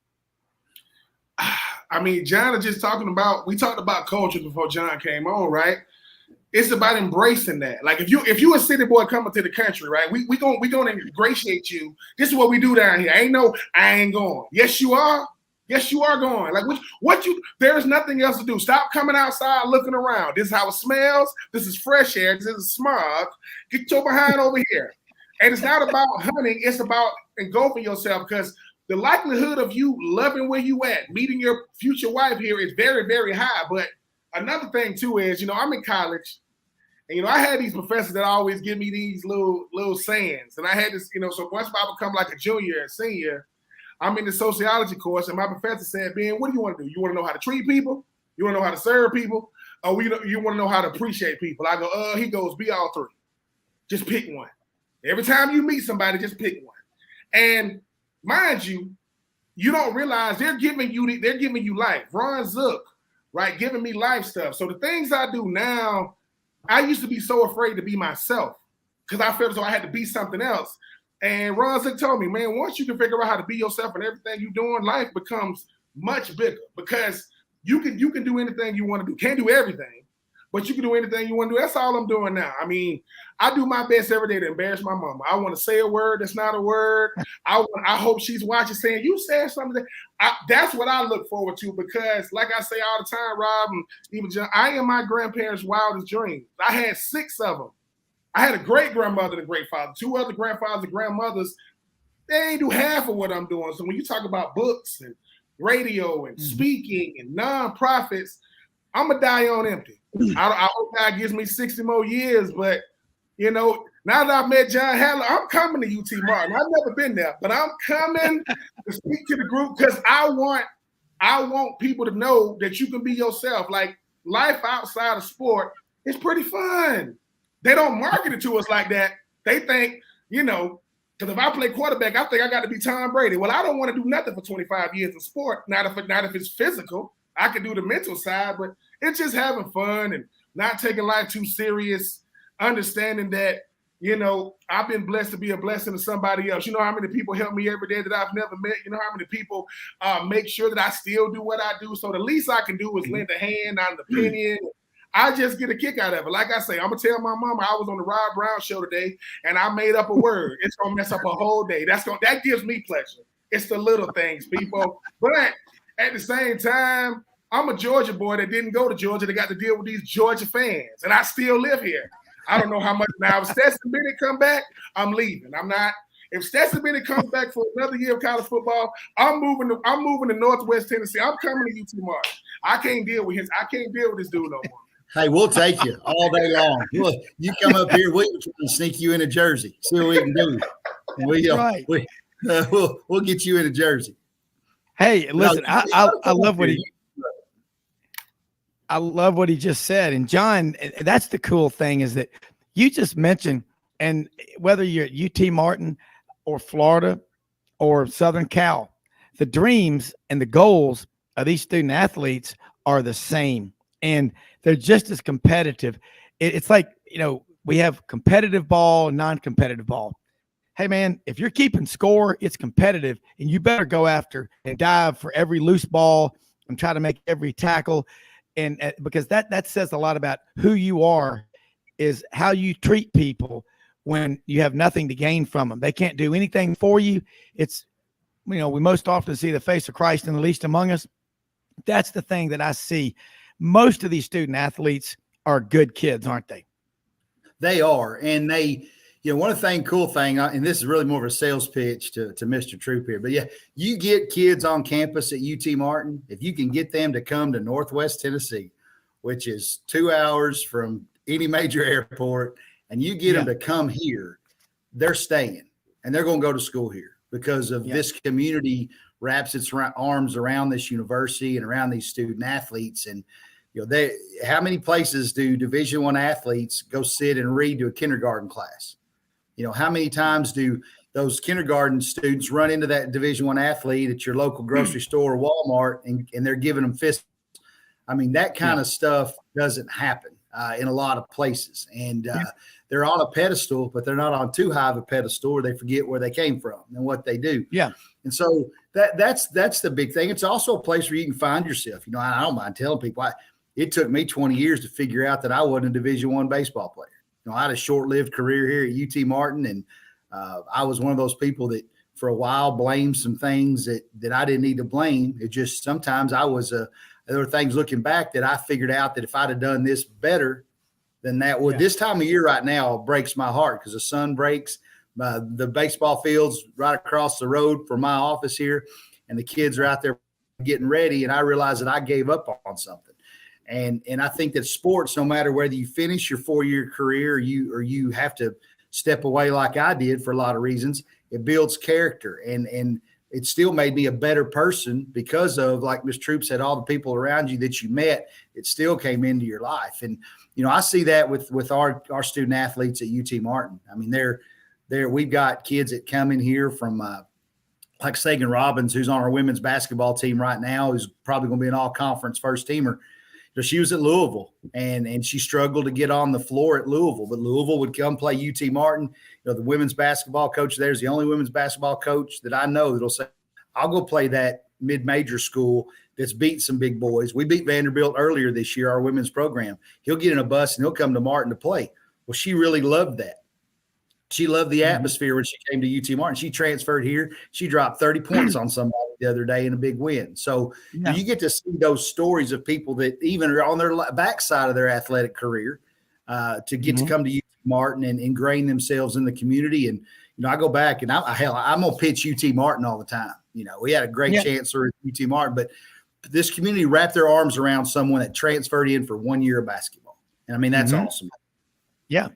I mean, John is just we talked about culture before John came on, right? It's about embracing that. Like if you a city boy coming to the country, right? We gonna ingratiate you. This is what we do down here. I ain't going. Yes, you are. Yes, you are going. Like there's nothing else to do. Stop coming outside looking around. This is how it smells. This is fresh air. This is smog. Get your behind over here. And it's not about hunting. It's about engulfing yourself, because the likelihood of you loving where you at, meeting your future wife here is very, very high. But another thing too is, I'm in college, and I had these professors that always give me these little sayings, and I had this, so once I become like a junior and senior, I'm in the sociology course, and my professor said, Ben, what do you want to do? You want to know how to treat people? You want to know how to serve people? Or you want to know how to appreciate people? I go, he goes, be all three. Just pick one. Every time you meet somebody, just pick one. And mind you, you don't realize they're giving you life. Ron Zook, right, giving me life stuff. So the things I do now, I used to be so afraid to be myself, because I felt as though I had to be something else. And Ron Zick told me, man, once you can figure out how to be yourself and everything you're doing, life becomes much bigger, because you can do anything you want to do. Can't do everything, but you can do anything you want to do. That's all I'm doing now. I mean, I do my best every day to embarrass my mama. I want to say a word that's not a word. I hope she's watching saying, you said something. That's what I look forward to, because like I say all the time, Rob, and even John, I am my grandparents' wildest dreams. I had 6 of them. I had a great grandmother and a great father, 2 other grandfathers and grandmothers. They ain't do half of what I'm doing. So when you talk about books and radio and speaking and nonprofits, I'm going to die on empty. I hope God gives me 60 more years, but, you know, now that I've met John Hatler, I'm coming to UT Martin. I've never been there, but I'm coming to speak to the group because I want people to know that you can be yourself. Like, life outside of sport is pretty fun. They don't market it to us like that. They think, you know, because if I play quarterback, I think I got to be Tom Brady. Well, I don't want to do nothing for 25 years in sport. Not if it's physical. I can do the mental side, but it's just having fun and not taking life too serious, understanding that, you know, I've been blessed to be a blessing to somebody else. You know how many people help me every day that I've never met? You know how many people make sure that I still do what I do? So the least I can do is lend a hand, not an opinion. I just get a kick out of it. Like I say, I'm going to tell my mama I was on the Rob Browne show today and I made up a word. It's going to mess up a whole day. That gives me pleasure. It's the little things, people. But at the same time, I'm a Georgia boy that didn't go to Georgia. They got to deal with these Georgia fans, and I still live here. I don't know how much. Now, if Stetson Bennett come back, I'm leaving. I'm not. If Stetson Bennett comes back for another year of college football, I'm moving to Northwest Tennessee. I'm coming to UT Martin. I can't deal with this dude no more. Hey, we'll take you all day long. You come up here, we'll sneak you in a jersey. See what we can do. We'll get you in a jersey. Hey, listen, I love what he just said. And John, that's the cool thing is that you just mentioned, and whether you're at UT Martin or Florida or Southern Cal, the dreams and the goals of these student athletes are the same. And they're just as competitive. It's like, you know, we have competitive ball, non-competitive ball. Hey, man, if you're keeping score, it's competitive, and you better go after and dive for every loose ball and try to make every tackle. And because that says a lot about who you are, is how you treat people when you have nothing to gain from them. They can't do anything for you. It's, you know, we most often see the face of Christ in the least among us. That's the thing that I see. Most of these student athletes are good kids, aren't they? They are. And they, you know, one of the cool thing, and this is really more of a sales pitch to Mr. Troupe here, but yeah, you get kids on campus at UT Martin, if you can get them to come to Northwest Tennessee, which is 2 hours from any major airport, and you get them to come here, they're staying and they're going to go to school here because of this community wraps its arms around this university and around these student athletes. And, you know, how many places do Division I athletes go sit and read to a kindergarten class? You know, how many times do those kindergarten students run into that Division I athlete at your local grocery store or Walmart and they're giving them fists? I mean, that kind of stuff doesn't happen in a lot of places. And they're on a pedestal, but they're not on too high of a pedestal where they forget where they came from and what they do. Yeah. And so that's the big thing. It's also a place where you can find yourself. You know, I don't mind telling people, it took me 20 years to figure out that I wasn't a Division I baseball player. You know, I had a short-lived career here at UT Martin, and I was one of those people that for a while blamed some things that I didn't need to blame. It just sometimes there were things looking back that I figured out that if I'd have done this better, then that would. This time of year right now breaks my heart because the sun breaks. The baseball field's right across the road from my office here, and the kids are out there getting ready, and I realize that I gave up on something. And I think that sports, no matter whether you finish your 4-year career or you have to step away like I did for a lot of reasons, it builds character. And it still made me a better person because of, like Ms. Troupe said, all the people around you that you met, it still came into your life. And, you know, I see that with our student athletes at UT Martin. I mean, we've got kids that come in here from like Sagan Robbins, who's on our women's basketball team right now, who's probably going to be an all-conference first teamer. So she was at Louisville, and she struggled to get on the floor at Louisville, but Louisville would come play UT Martin. You know, the women's basketball coach there is the only women's basketball coach that I know that'll say, I'll go play that mid-major school that's beat some big boys. We beat Vanderbilt earlier this year, our women's program. He'll get in a bus, and he'll come to Martin to play. Well, she really loved that. She loved the atmosphere when she came to UT Martin. She transferred here. She dropped 30 points on somebody the other day in a big win. So you get to see those stories of people that even are on their backside of their athletic career to get to come to UT Martin and ingrain themselves in the community. And, you know, I go back and I'm going to pitch UT Martin all the time. We had a great chancellor at UT Martin, but this community wrapped their arms around someone that transferred in for 1 year of basketball. And I mean, that's awesome. Yeah.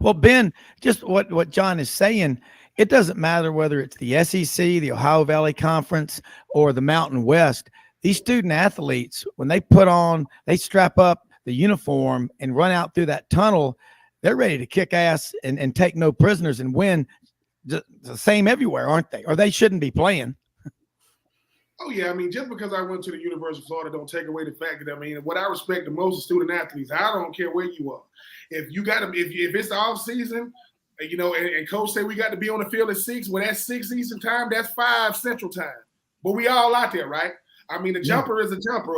Well, Ben, just what John is saying, it doesn't matter whether it's the SEC, the Ohio Valley Conference, or the Mountain West. These student athletes, when they strap up the uniform and run out through that tunnel, they're ready to kick ass and take no prisoners and win. The same everywhere, aren't they? Or they shouldn't be playing. Oh, yeah. I mean, just because I went to the University of Florida don't take away the fact that, I mean, what I respect the most is student athletes. I don't care where you are. If it's the off season, and coach say we got to be on the field at 6, well, that's 6 Eastern time, that's 5 Central time. But we all out there, right? I mean, a jumper is a jumper.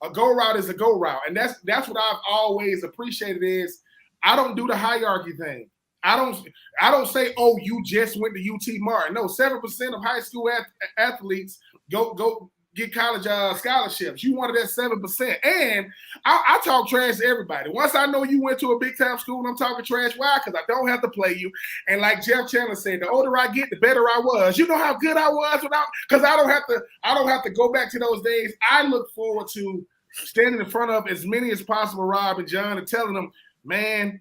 A go route is a go route. And that's what I've always appreciated is I don't do the hierarchy thing. I don't say, oh, you just went to UT Martin. No, 7% of high school athletes go get college scholarships. You one of that 7%. And I talk trash to everybody. Once I know you went to a big time school and I'm talking trash, why? Because I don't have to play you. And like Jeff Chandler said, the older I get, the better I was. You know how good I was because I don't have to go back to those days. I look forward to standing in front of as many as possible, Rob and John, and telling them, man,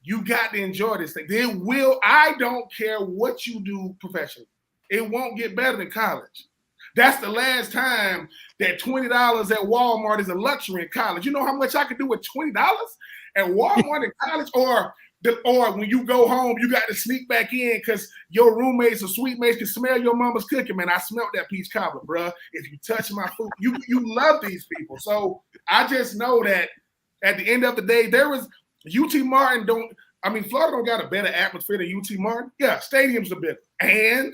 you got to enjoy this thing. I don't care what you do professionally. It won't get better than college. That's the last time that $20 at Walmart is a luxury in college. You know how much I could do with $20 at Walmart in college? Or when you go home, you got to sneak back in because your roommates or sweet mates can smell your mama's cooking. Man, I smelled that peach cobbler, bro. If you touch my food, you love these people. So I just know that at the end of the day, UT Martin Florida don't got a better atmosphere than UT Martin. Yeah, stadiums are bigger. And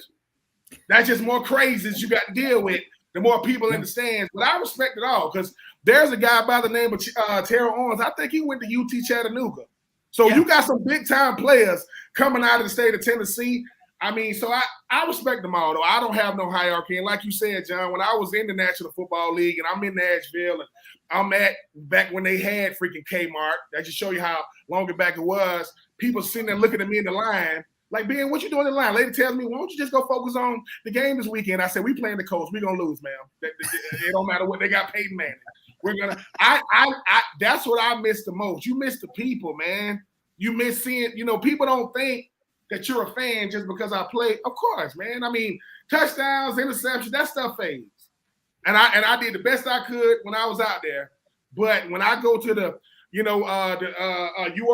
that's just more crazies you got to deal with, the more people in the stands. But I respect it all because there's a guy by the name of Terrell Owens. I think he went to UT Chattanooga. So you got some big-time players coming out of the state of Tennessee. I mean, so I respect them all, though. I don't have no hierarchy. And like you said, John, when I was in the National Football League and I'm in Nashville and I'm back when they had freaking Kmart, that just show you how long back it was, people sitting there looking at me in the line, like, Ben, what you doing in the line? Lady tells me, why don't you just go focus on the game this weekend? I said, we playing the Colts. We're going to lose, ma'am. It don't matter what they got Peyton Manning. We're going to – that's what I miss the most. You miss the people, man. You miss seeing – people don't think that you're a fan just because I play. Of course, man. I mean, touchdowns, interceptions, that stuff fades. And I did the best I could when I was out there. But when I go to the – you are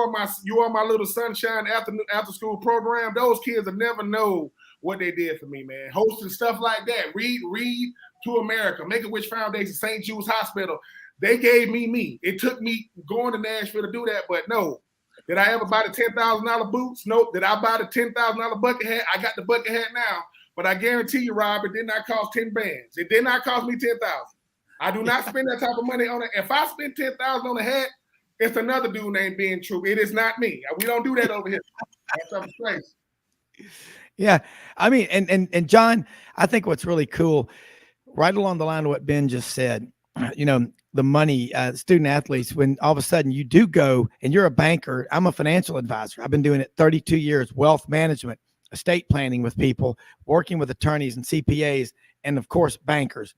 my little sunshine after school program. Those kids will never know what they did for me, man. Hosting stuff like that. Read to America, Make-A-Wish Foundation, St. Jude's Hospital. They gave me. It took me going to Nashville to do that, but no. Did I ever buy the $10,000 boots? Nope. Did I buy the $10,000 bucket hat? I got the bucket hat now, but I guarantee you, Rob, it did not cost 10 bands. It did not cost me $10,000. I do not spend that type of money on it. If I spend $10,000 on a hat, it's another dude named Ben Troupe. It is not me. We don't do that over here. That's up place. Yeah. I mean, and John, I think what's really cool, right along the line of what Ben just said, the money, student athletes, when all of a sudden you do go and you're a banker. I'm a financial advisor. I've been doing it 32 years, wealth management, estate planning with people, working with attorneys and CPAs, and of course, bankers.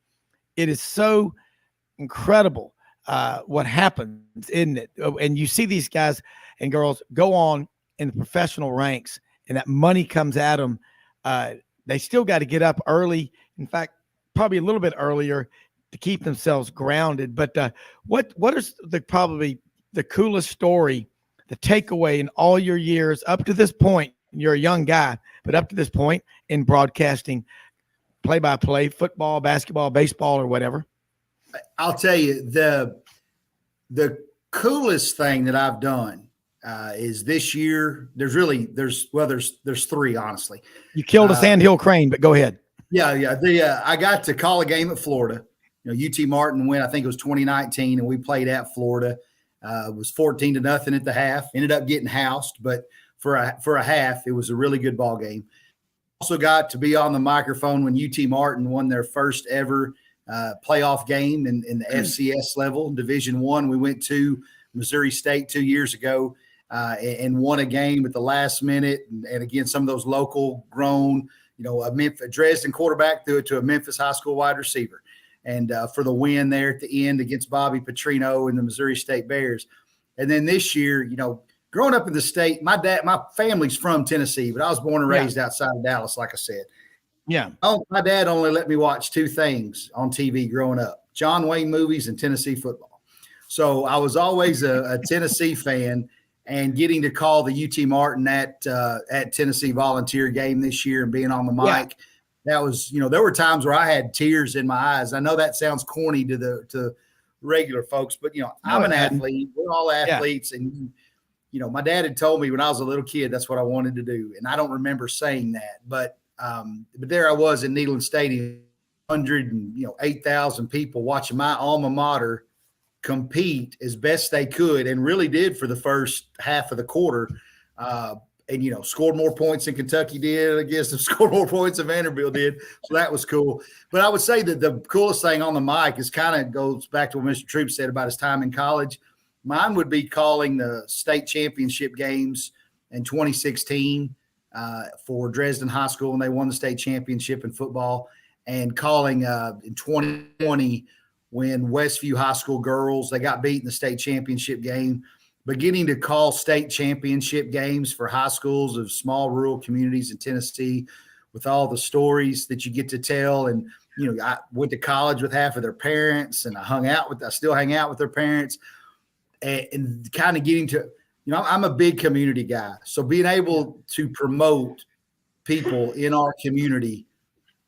It is so incredible what happens, isn't it? And you see these guys and girls go on in the professional ranks and that money comes at them. They still got to get up early. In fact, probably a little bit earlier to keep themselves grounded. But what is probably the coolest story, the takeaway in all your years up to this point? You're a young guy, but up to this point in broadcasting, play-by-play, football, basketball, baseball, or whatever. I'll tell you, the coolest thing that I've done is this year. There's three, honestly. You killed a sandhill crane, but go ahead. Yeah. I got to call a game at Florida. UT Martin went, I think it was 2019, and we played at Florida. It was 14-0 at the half. Ended up getting housed, but for a half, it was a really good ball game. Also got to be on the microphone when UT Martin won their first ever playoff game in the FCS level, Division I. We went to Missouri State 2 years ago and won a game at the last minute. And again, some of those local grown, a Dresden quarterback threw it to a Memphis high school wide receiver. And for the win there at the end against Bobby Petrino and the Missouri State Bears. And then this year, growing up in the state, my family's from Tennessee, but I was born and raised outside of Dallas, like I said. Yeah. Oh, my dad only let me watch two things on TV growing up: John Wayne movies and Tennessee football. So I was always a Tennessee fan, and getting to call the UT Martin at Tennessee Volunteer game this year and being on the mic, that was, there were times where I had tears in my eyes. I know that sounds corny to regular folks, but I'm an athlete. We're all athletes, and my dad had told me when I was a little kid that's what I wanted to do, and I don't remember saying that, but there I was in Neyland Stadium, 8,000 people watching my alma mater compete as best they could, and really did for the first half of the quarter, and scored more points than Kentucky did. I guess scored more points than Vanderbilt did, so that was cool. But I would say that the coolest thing on the mic is kind of goes back to what Mr. Troupe said about his time in college. Mine would be calling the state championship games in 2016 for Dresden High School when they won the state championship in football, and calling in 2020 when Westview High School girls, they got beat in the state championship game. Beginning to call state championship games for high schools of small rural communities in Tennessee, with all the stories that you get to tell. And, I went to college with half of their parents, and I still hang out with their parents, and kind of getting to, I'm a big community guy. So being able to promote people in our community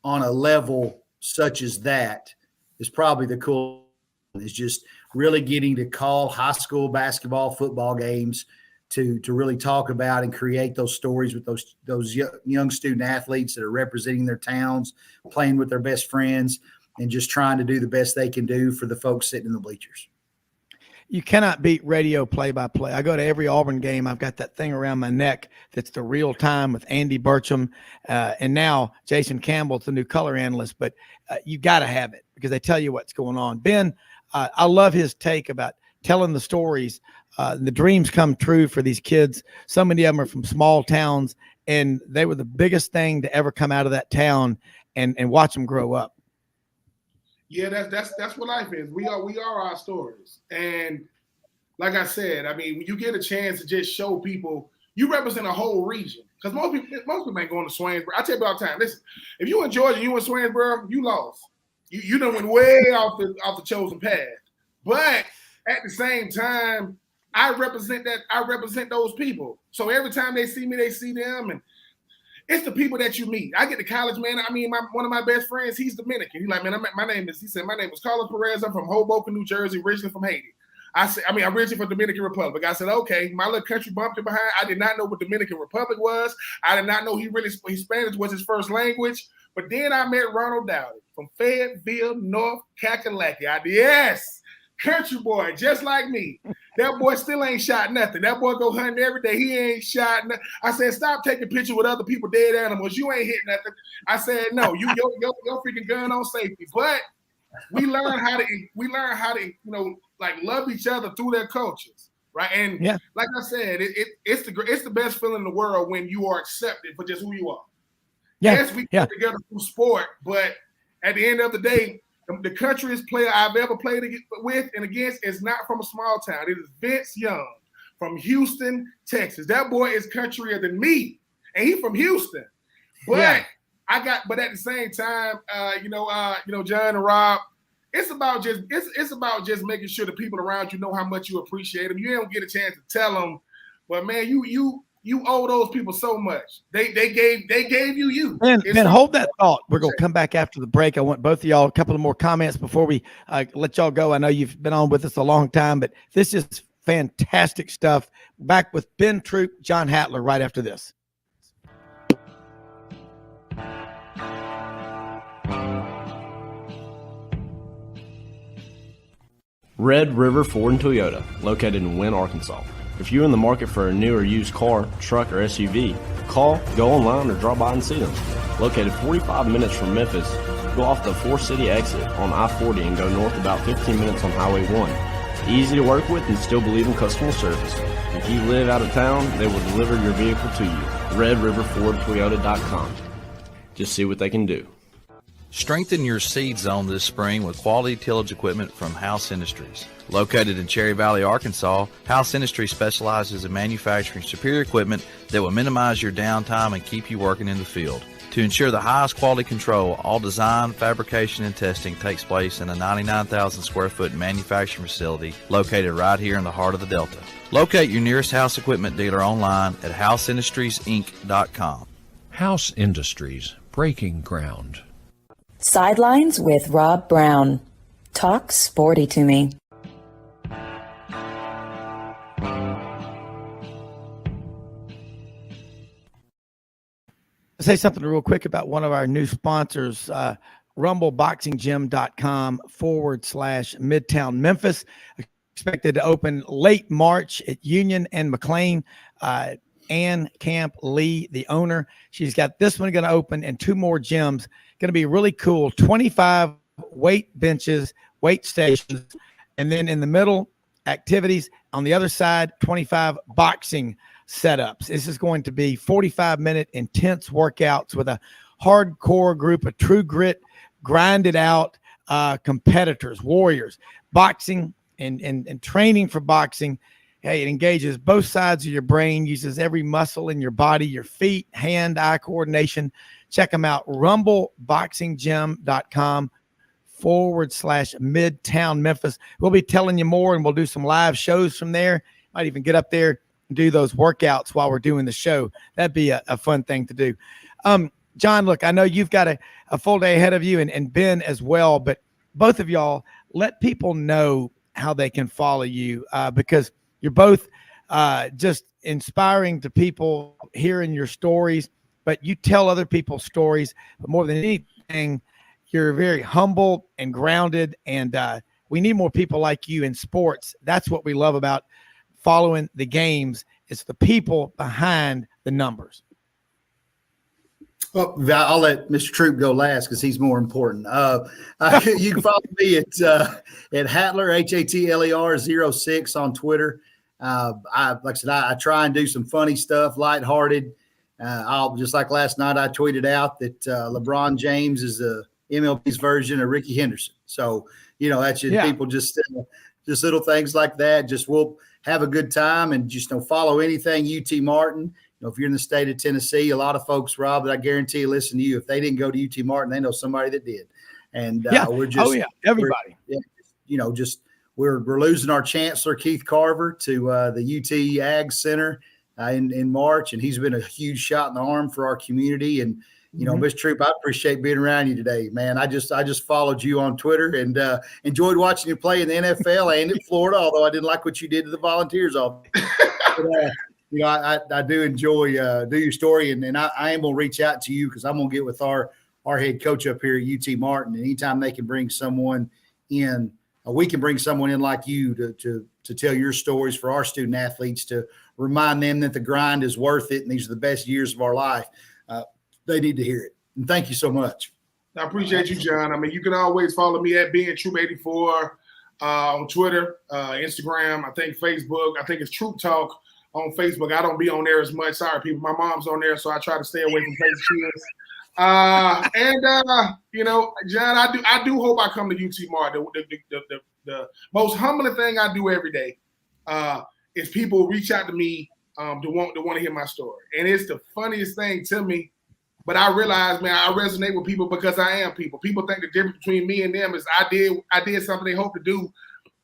on a level such as that is probably the cool. Is just really getting to call high school basketball, football games to really talk about and create those stories with those young student athletes that are representing their towns, playing with their best friends, and just trying to do the best they can do for the folks sitting in the bleachers. You cannot beat radio play-by-play. I go to every Auburn game. I've got that thing around my neck that's the real time with Andy Burcham, and now Jason Campbell's the new color analyst. But you got to have it because they tell you what's going on. Ben, I love his take about telling the stories. The dreams come true for these kids. So many of them are from small towns, and they were the biggest thing to ever come out of that town and watch them grow up. Yeah, that's what life is. We are our stories. And like I said, I mean, when you get a chance to just show people, you represent a whole region. Because most people ain't going to Swainsboro. I tell you all the time, listen, if you in Georgia, you in Swainsboro, you lost. You done went way off the chosen path. But at the same time, I represent those people. So every time they see me, they see them, and it's the people that you meet. I get to college, man. I mean, one of my best friends, he's Dominican. He's like, man, my name is Carlos Perez. I'm from Hoboken, New Jersey, originally from Haiti. I'm originally from Dominican Republic. I said, okay, my little country bumped it behind. I did not know what Dominican Republic was. I did not know his Spanish was his first language. But then I met Ronald Dowdy from Fayetteville, North Kakalaki. Yes, country boy, just like me. That boy still ain't shot nothing. That boy go hunting every day. He ain't shot nothing. I said, stop taking pictures with other people dead animals. You ain't hit nothing. I said, no, your freaking gun on safety. But we learn how to love each other through their cultures, right? And like I said, it's the best feeling in the world when you are accepted for just who you are. Yes, we get together through sport, but at the end of the day, the countryest player I've ever played with and against is not from a small town. It is Vince Young from Houston, Texas. That boy is countryer than me, and he's from Houston. But but at the same time, John and Rob, it's about just making sure the people around you know how much you appreciate them. You don't get a chance to tell them, but man, you owe those people so much. They gave you. Ben, hold that thought. We're going to come back after the break. I want both of y'all a couple of more comments before we let y'all go. I know you've been on with us a long time, but this is fantastic stuff. Back with Ben Troupe, John Hatler right after this. Red River Ford and Toyota, located in Wynne, Arkansas. If you're in the market for a new or used car, truck, or SUV, call, go online, or drop by and see them. Located 45 minutes from Memphis, go off the 4-city exit on I-40 and go north about 15 minutes on Highway 1. Easy to work with and still believe in customer service. If you live out of town, they will deliver your vehicle to you. RedRiverFordToyota.com. Just see what they can do. Strengthen your seed zone this spring with quality tillage equipment from House Industries. Located in Cherry Valley, Arkansas, House Industries specializes in manufacturing superior equipment that will minimize your downtime and keep you working in the field. To ensure the highest quality control, all design, fabrication, and testing takes place in a 99,000 square foot manufacturing facility located right here in the heart of the Delta. Locate your nearest House equipment dealer online at houseindustriesinc.com. House Industries, breaking ground. Sidelines with Rob Browne. Talk sporty to me. Say something real quick about one of our new sponsors, rumbleboxinggym.com/Midtown Memphis. Expected to open late March at Union and McLean. Ann Camp Lee, the owner, she's got this one going to open and 2 more gyms. Going to be really cool. 25 weight benches, weight stations, and then in the middle, activities. On the other side, 25 boxing setups. This is going to be 45-minute intense workouts with a hardcore group of true grit, grinded out competitors, warriors. Boxing and training for boxing. Hey, it engages both sides of your brain, uses every muscle in your body, your feet, hand, eye coordination. Check them out. rumbleboxinggym.com/Midtown Memphis. We'll be telling you more, and we'll do some live shows from there. Might even get up there and do those workouts while we're doing the show. That'd be a fun thing to do. John, look, I know you've got a full day ahead of you, and Ben as well, but both of y'all, let people know how they can follow you because you're both just inspiring to people hearing your stories, but you tell other people's stories. But more than anything, you're very humble and grounded, and we need more people like you in sports. That's what we love about following the games. It's the people behind the numbers. Well, I'll let Mr. Troupe go last because he's more important. You can follow me at Hatler, Hatler 06 on Twitter. Like I said, I try and do some funny stuff, lighthearted. I'll just like last night, I tweeted out that LeBron James is the MLB's version of Ricky Henderson. So, that's just people just little things like that. Just we'll have a good time and just follow anything UT Martin. If you're in the state of Tennessee, a lot of folks, Rob, that I guarantee you listen to you. If they didn't go to UT Martin, they know somebody that did. And we're just everybody. We're losing our chancellor, Keith Carver, to the UT Ag Center in March, and he's been a huge shot in the arm for our community. And Mr. Troupe, I appreciate being around you today, man. I just followed you on Twitter and enjoyed watching you play in the NFL and in Florida, although I didn't like what you did to the Volunteers office. I do enjoy do your story, and I am going to reach out to you because I'm going to get with our head coach up here at UT Martin. And anytime they can bring someone in, we can bring someone in like you to tell your stories for our student athletes, to remind them that the grind is worth it and these are the best years of our life. They need to hear it. And thank you so much. I appreciate you, John. I mean, you can always follow me at BeingTroupe84 on Twitter, Instagram, I think Facebook. I think it's Troupe Talk on Facebook. I don't be on there as much. Sorry, people. My mom's on there, so I try to stay away from places she is. John, I do hope I come to UT Martin. The most humbling thing I do every day is people reach out to me to want to hear my story, and it's the funniest thing to me. But I realize, man, I resonate with people because I am people. People think the difference between me and them is I did something they hope to do,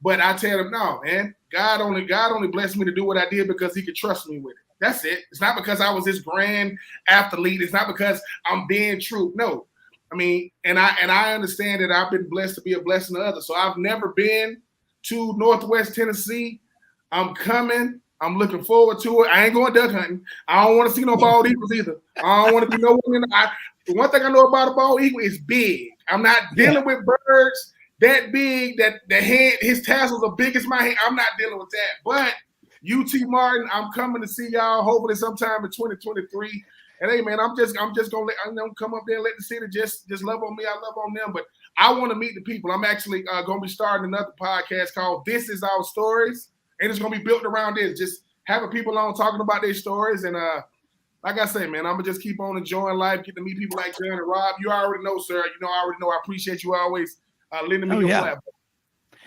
but I tell them, no, man, God only blessed me to do what I did because He could trust me with it. That's it. It's not because I was this grand athlete. It's not because I'm being true. No, I mean, and I understand that I've been blessed to be a blessing to others. So I've never been to Northwest Tennessee. I'm coming. I'm looking forward to it. I ain't going duck hunting. I don't want to see no bald eagles either. I don't want to be no one. The one thing I know about a bald eagle is big. I'm not dealing with birds that big that the head, his tassels are big as my head. I'm not dealing with that. But UT Martin, I'm coming to see y'all hopefully sometime in 2023. And hey, man, I'm just gonna come up there and let the city just love on me. I love on them, but I want to meet the people. I'm actually gonna be starting another podcast called "This Is Our Stories," and it's gonna be built around this. Just having people on talking about their stories, and like I say, man, I'm gonna just keep on enjoying life, get to meet people like John and Rob. You already know, sir. I already know. I appreciate you always lending me your platform.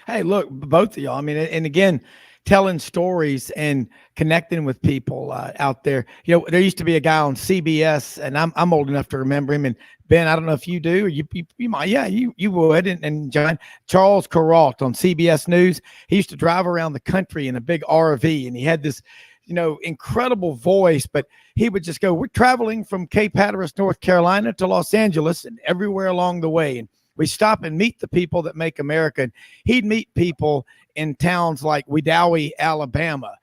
Hey, look, both of y'all. I mean, and again, telling stories and connecting with people out there. You know, there used to be a guy on CBS, and I'm old enough to remember him. And Ben, I don't know if you do, or you might. Yeah, you would. And John, Charles Kuralt on CBS News. He used to drive around the country in a big RV, and he had this, incredible voice. But he would just go, "We're traveling from Cape Hatteras, North Carolina, to Los Angeles, and everywhere along the way." And we stop and meet the people that make America. And he'd meet people in towns like Wedowee, Alabama,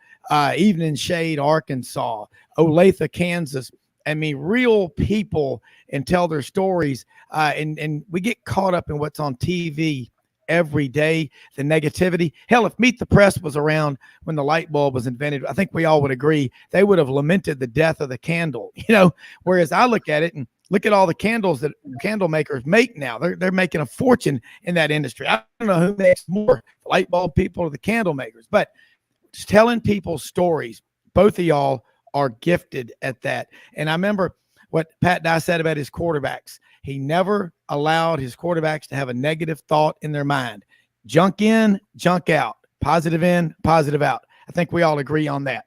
Evening Shade, Arkansas, Olathe, Kansas. I mean, real people, and tell their stories. And we get caught up in what's on TV every day, the negativity. Hell, if Meet the Press was around when the light bulb was invented, I think we all would agree they would have lamented the death of the candle, whereas I look at it and look at all the candles that candle makers make now. They're making a fortune in that industry. I don't know who makes more, the light bulb people or the candle makers, but just telling people stories. Both of y'all are gifted at that. And I remember what Pat Dye said about his quarterbacks. He never allowed his quarterbacks to have a negative thought in their mind. Junk in, junk out. Positive in, positive out. I think we all agree on that.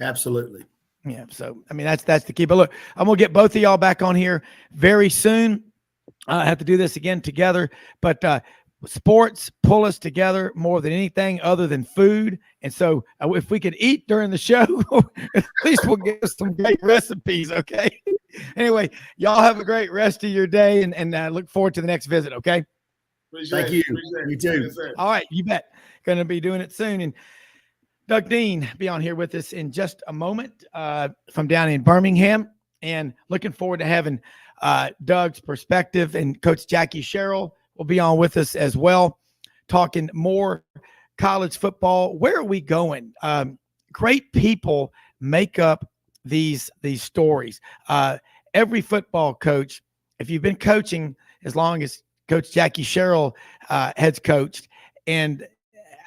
Absolutely. Yeah, so I mean that's the key. But look, I'm gonna get both of y'all back on here very soon. I have to do this again together, but sports pull us together more than anything other than food. And so if we could eat during the show, at least we'll get some great recipes. Okay. Anyway, y'all have a great rest of your day, and look forward to the next visit. Okay. Thank you. You too. All right, you bet. Going to be doing it soon. And Doug Dean be on here with us in just a moment from down in Birmingham, and looking forward to having Doug's perspective. And Coach Jackie Sherrill will be on with us as well, talking more college football. Where are we going? Great people make up these stories. Every football coach, if you've been coaching as long as Coach Jackie Sherrill has coached, and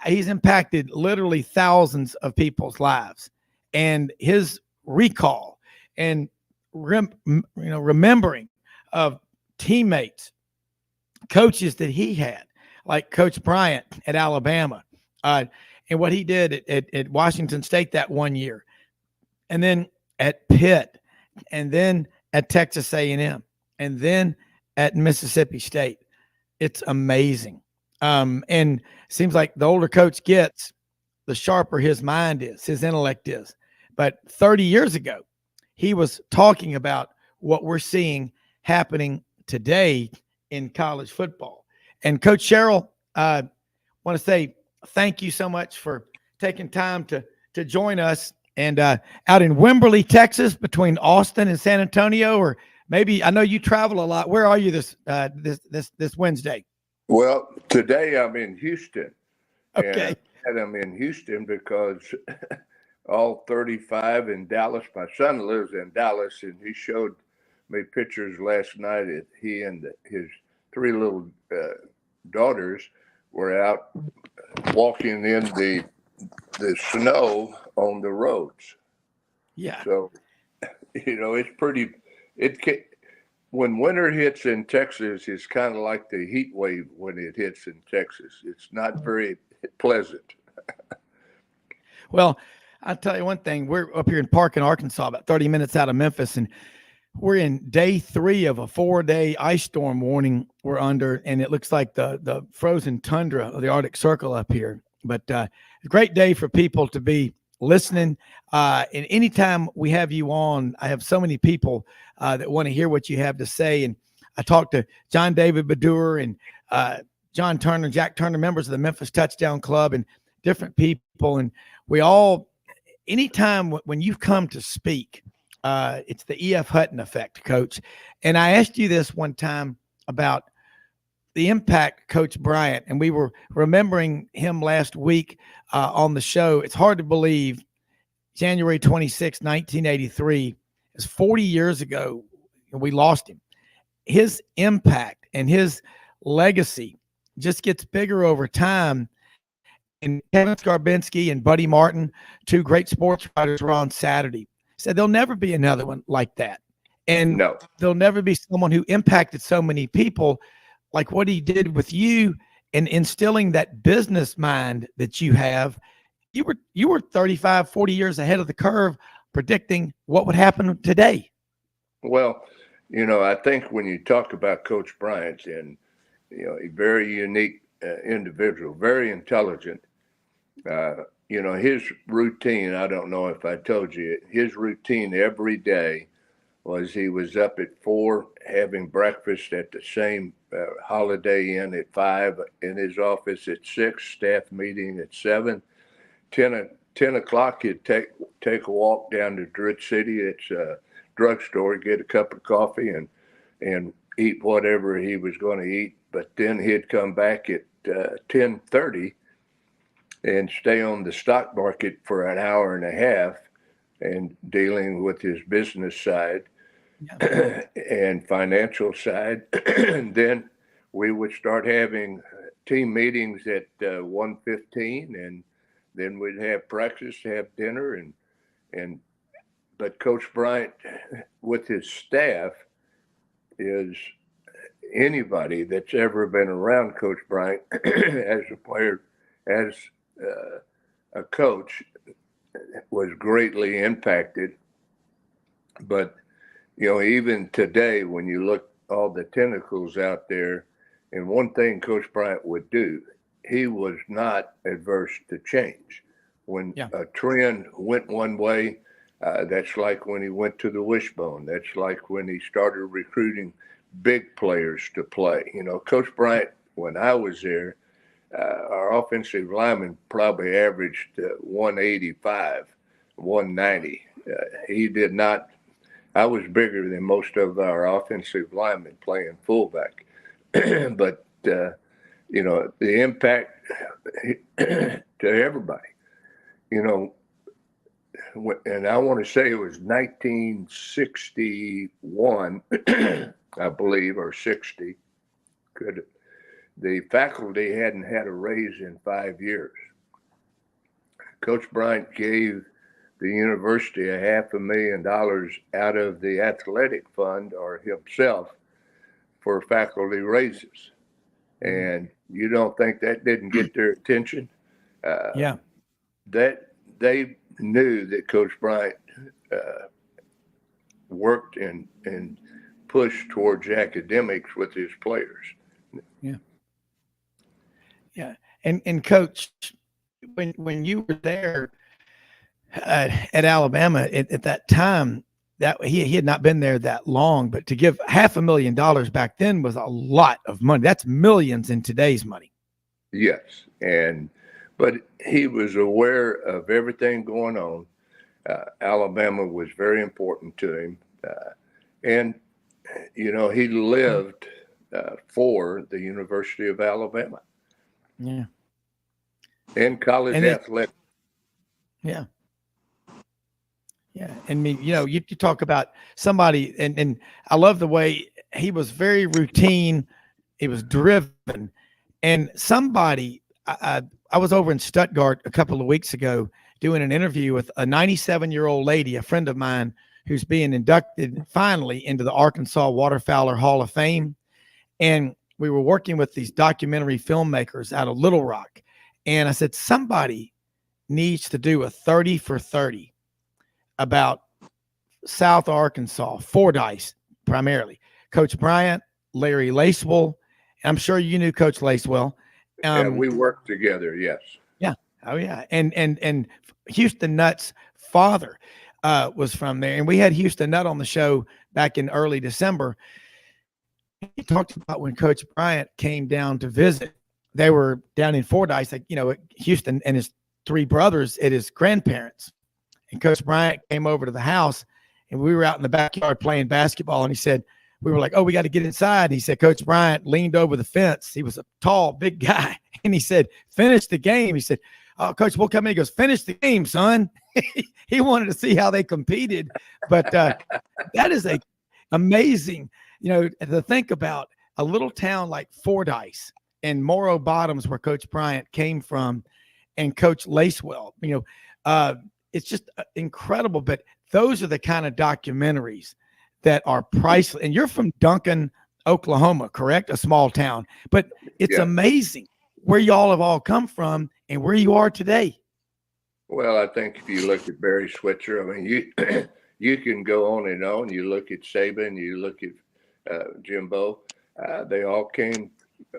he's impacted literally thousands of people's lives, and his recall and remembering of teammates, coaches that he had, like Coach Bryant at Alabama, and what he did at Washington State that one year, and then at Pitt, and then at Texas A&M, and then at Mississippi State. It's amazing. And seems like the older coach gets, the sharper his mind is, his intellect is. But 30 years ago, he was talking about what we're seeing happening today in college football. And Coach Sherrill, I want to say thank you so much for taking time to join us. And out in Wimberley, Texas, between Austin and San Antonio, or maybe, I know you travel a lot. Where are you this Wednesday? Well, today I'm in Houston. Okay. And I'm in Houston because all 35 in Dallas. My son lives in Dallas, and he showed me pictures last night. He and his three little daughters were out walking in the snow on the roads. Yeah. So, it's pretty. When winter hits in Texas, it's kind of like the heat wave when it hits in Texas. It's not very pleasant. Well, I'll tell you one thing. We're up here in Parkin, Arkansas, about 30 minutes out of Memphis, and we're in day 3 of a 4-day ice storm warning we're under, and it looks like the frozen tundra of the Arctic Circle up here. But a great day for people to be listening. And anytime we have you on, I have so many people that want to hear what you have to say. And I talked to John David Badur and John Turner, Jack Turner, members of the Memphis Touchdown Club, and different people. And we all, anytime when you come to speak, it's the E.F. Hutton effect, Coach. And I asked you this one time about the impact Coach Bryant, and we were remembering him last week on the show. It's hard to believe January 26, 1983 is 40 years ago, and we lost him. His impact and his legacy just gets bigger over time. And Kevin Skarbinski and Buddy Martin, 2 great sports writers, were on Saturday. said there'll never be another one like that. And No. there'll never be someone who impacted so many people like what he did with you and instilling that business mind that you have. You were 35, 40 years ahead of the curve predicting what would happen today. Well, I think when you talk about Coach Bryant, and a very unique individual, very intelligent. His routine, I don't know if I told you, his routine every day was he was up at 4 having breakfast at the same Holiday Inn at 5, in his office at 6, staff meeting at 7. 10 o'clock, he'd take a walk down to Druid City. It's a drugstore, get a cup of coffee and eat whatever he was going to eat. But then he'd come back at 10:30 and stay on the stock market for an hour and a half and dealing with his business side and financial side. And then we would start having team meetings at 1:15, and then we'd have practice, have dinner, but Coach Bryant with his staff is anybody that's ever been around Coach Bryant as a player, as a coach, was greatly impacted. But, even today, when you look all the tentacles out there, and one thing Coach Bryant would do, he was not adverse to change. When a trend went one way, that's like when he went to the Wishbone. That's like when he started recruiting big players to play. Coach Bryant, when I was there, our offensive lineman probably averaged 185, 190. He did not. I was bigger than most of our offensive linemen playing fullback. But, the impact to everybody, and I want to say it was 1961, I believe, or 60. The faculty hadn't had a raise in 5 years. Coach Bryant gave the university $500,000 out of the athletic fund, or himself, for faculty raises. And you don't think that didn't get their attention? That they knew that Coach Bryant worked and pushed towards academics with his players. And Coach, when you were there at Alabama at that time, that he had not been there that long, but to give $500,000 back then was a lot of money. That's millions in today's money. Yes. But he was aware of everything going on. Alabama was very important to him. And he lived for the University of Alabama. Yeah. And college athletics. Yeah. Yeah. And you talk about somebody, and I love the way he was very routine. He was driven. And somebody, I was over in Stuttgart a couple of weeks ago doing an interview with a 97-year-old lady, a friend of mine, who's being inducted finally into the Arkansas Waterfowler Hall of Fame. And we were working with these documentary filmmakers out of Little Rock. And I said, somebody needs to do a 30 for 30 about South Arkansas, Fordyce primarily. Coach Bryant, Larry Lacewell. I'm sure you knew Coach Lacewell. We worked together. Yes. Yeah. Oh yeah. And Houston Nutt's father was from there. And we had Houston Nutt on the show back in early December. He talked about when Coach Bryant came down to visit. They were down in Fordyce, Houston, and his 3 brothers at his grandparents. And Coach Bryant came over to the house, and we were out in the backyard playing basketball. And he said, we were like, oh, we got to get inside. He said, Coach Bryant leaned over the fence. He was a tall, big guy. And he said, finish the game. He said, oh, Coach, we'll come in. He goes, finish the game, son. He wanted to see how they competed. But that is amazing, to think about a little town like Fordyce and Morrow Bottoms, where Coach Bryant came from, and Coach Lacewell. It's just incredible. But those are the kind of documentaries that are priceless. And you're from Duncan, Oklahoma, correct? A small town, but it's amazing where y'all have all come from and where you are today. Well, I think if you look at Barry Switzer, I mean, you you can go on and on. You look at Saban, you look at Jimbo. They all came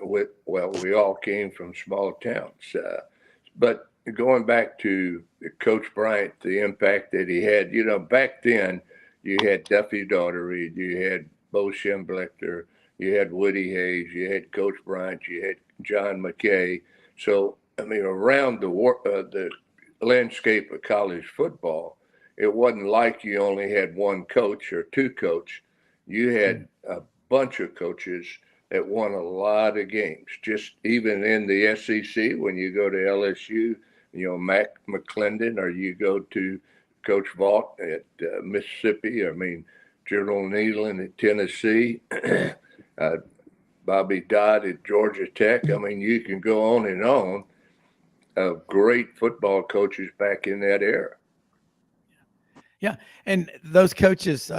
we all came from small towns. But going back to Coach Bryant, the impact that he had, back then you had Duffy Daugherty, you had Bo Schembechler, you had Woody Hayes, you had Coach Bryant, you had John McKay. So, I mean, around the landscape of college football, it wasn't like you only had one coach or two coach. You had a bunch of coaches that won a lot of games. Just even in the SEC, when you go to LSU, Mac McClendon, or you go to Coach Vaught at Mississippi. I mean, Gerald Nealon at Tennessee, Bobby Dodd at Georgia Tech. I mean, you can go on and on of great football coaches back in that era. Yeah, and those coaches,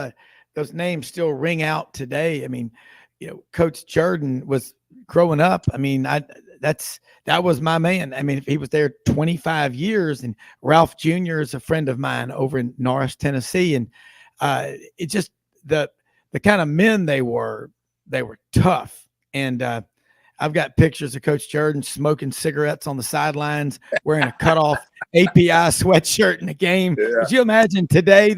those names still ring out today. I mean, Coach Jordan was growing up. I mean, that was my man. I mean, he was there 25 years, and Ralph Jr. is a friend of mine over in Norris, Tennessee. And it just, the kind of men they were tough. And I've got pictures of Coach Jordan smoking cigarettes on the sidelines, wearing a cutoff API sweatshirt in the game. Yeah. Could you imagine today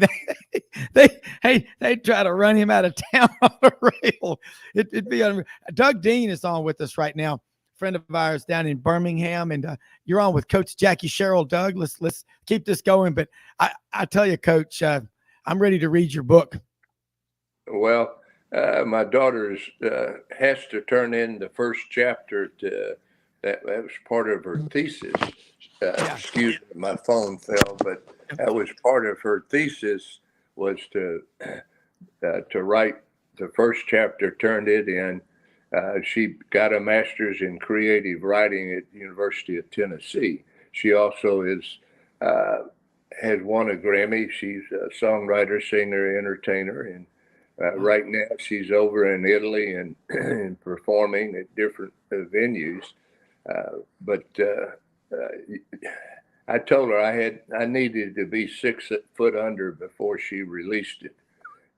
they'd try to run him out of town on a rail? It'd be unreal. Doug Dean is on with us right now, friend of ours down in Birmingham, and you're on with Coach Jackie Sherrill. Doug, let's keep this going. But I tell you, Coach, I'm ready to read your book. Well, my daughter has to turn in the first chapter to that was part of her thesis. Excuse me, my phone fell, but that was part of her thesis, was to write the first chapter, turned it in. She got a master's in creative writing at the University of Tennessee. She also has won a Grammy. She's a songwriter, singer, entertainer, and right now she's over in Italy and performing at different venues. But I told her I needed to be 6 foot under before she released it.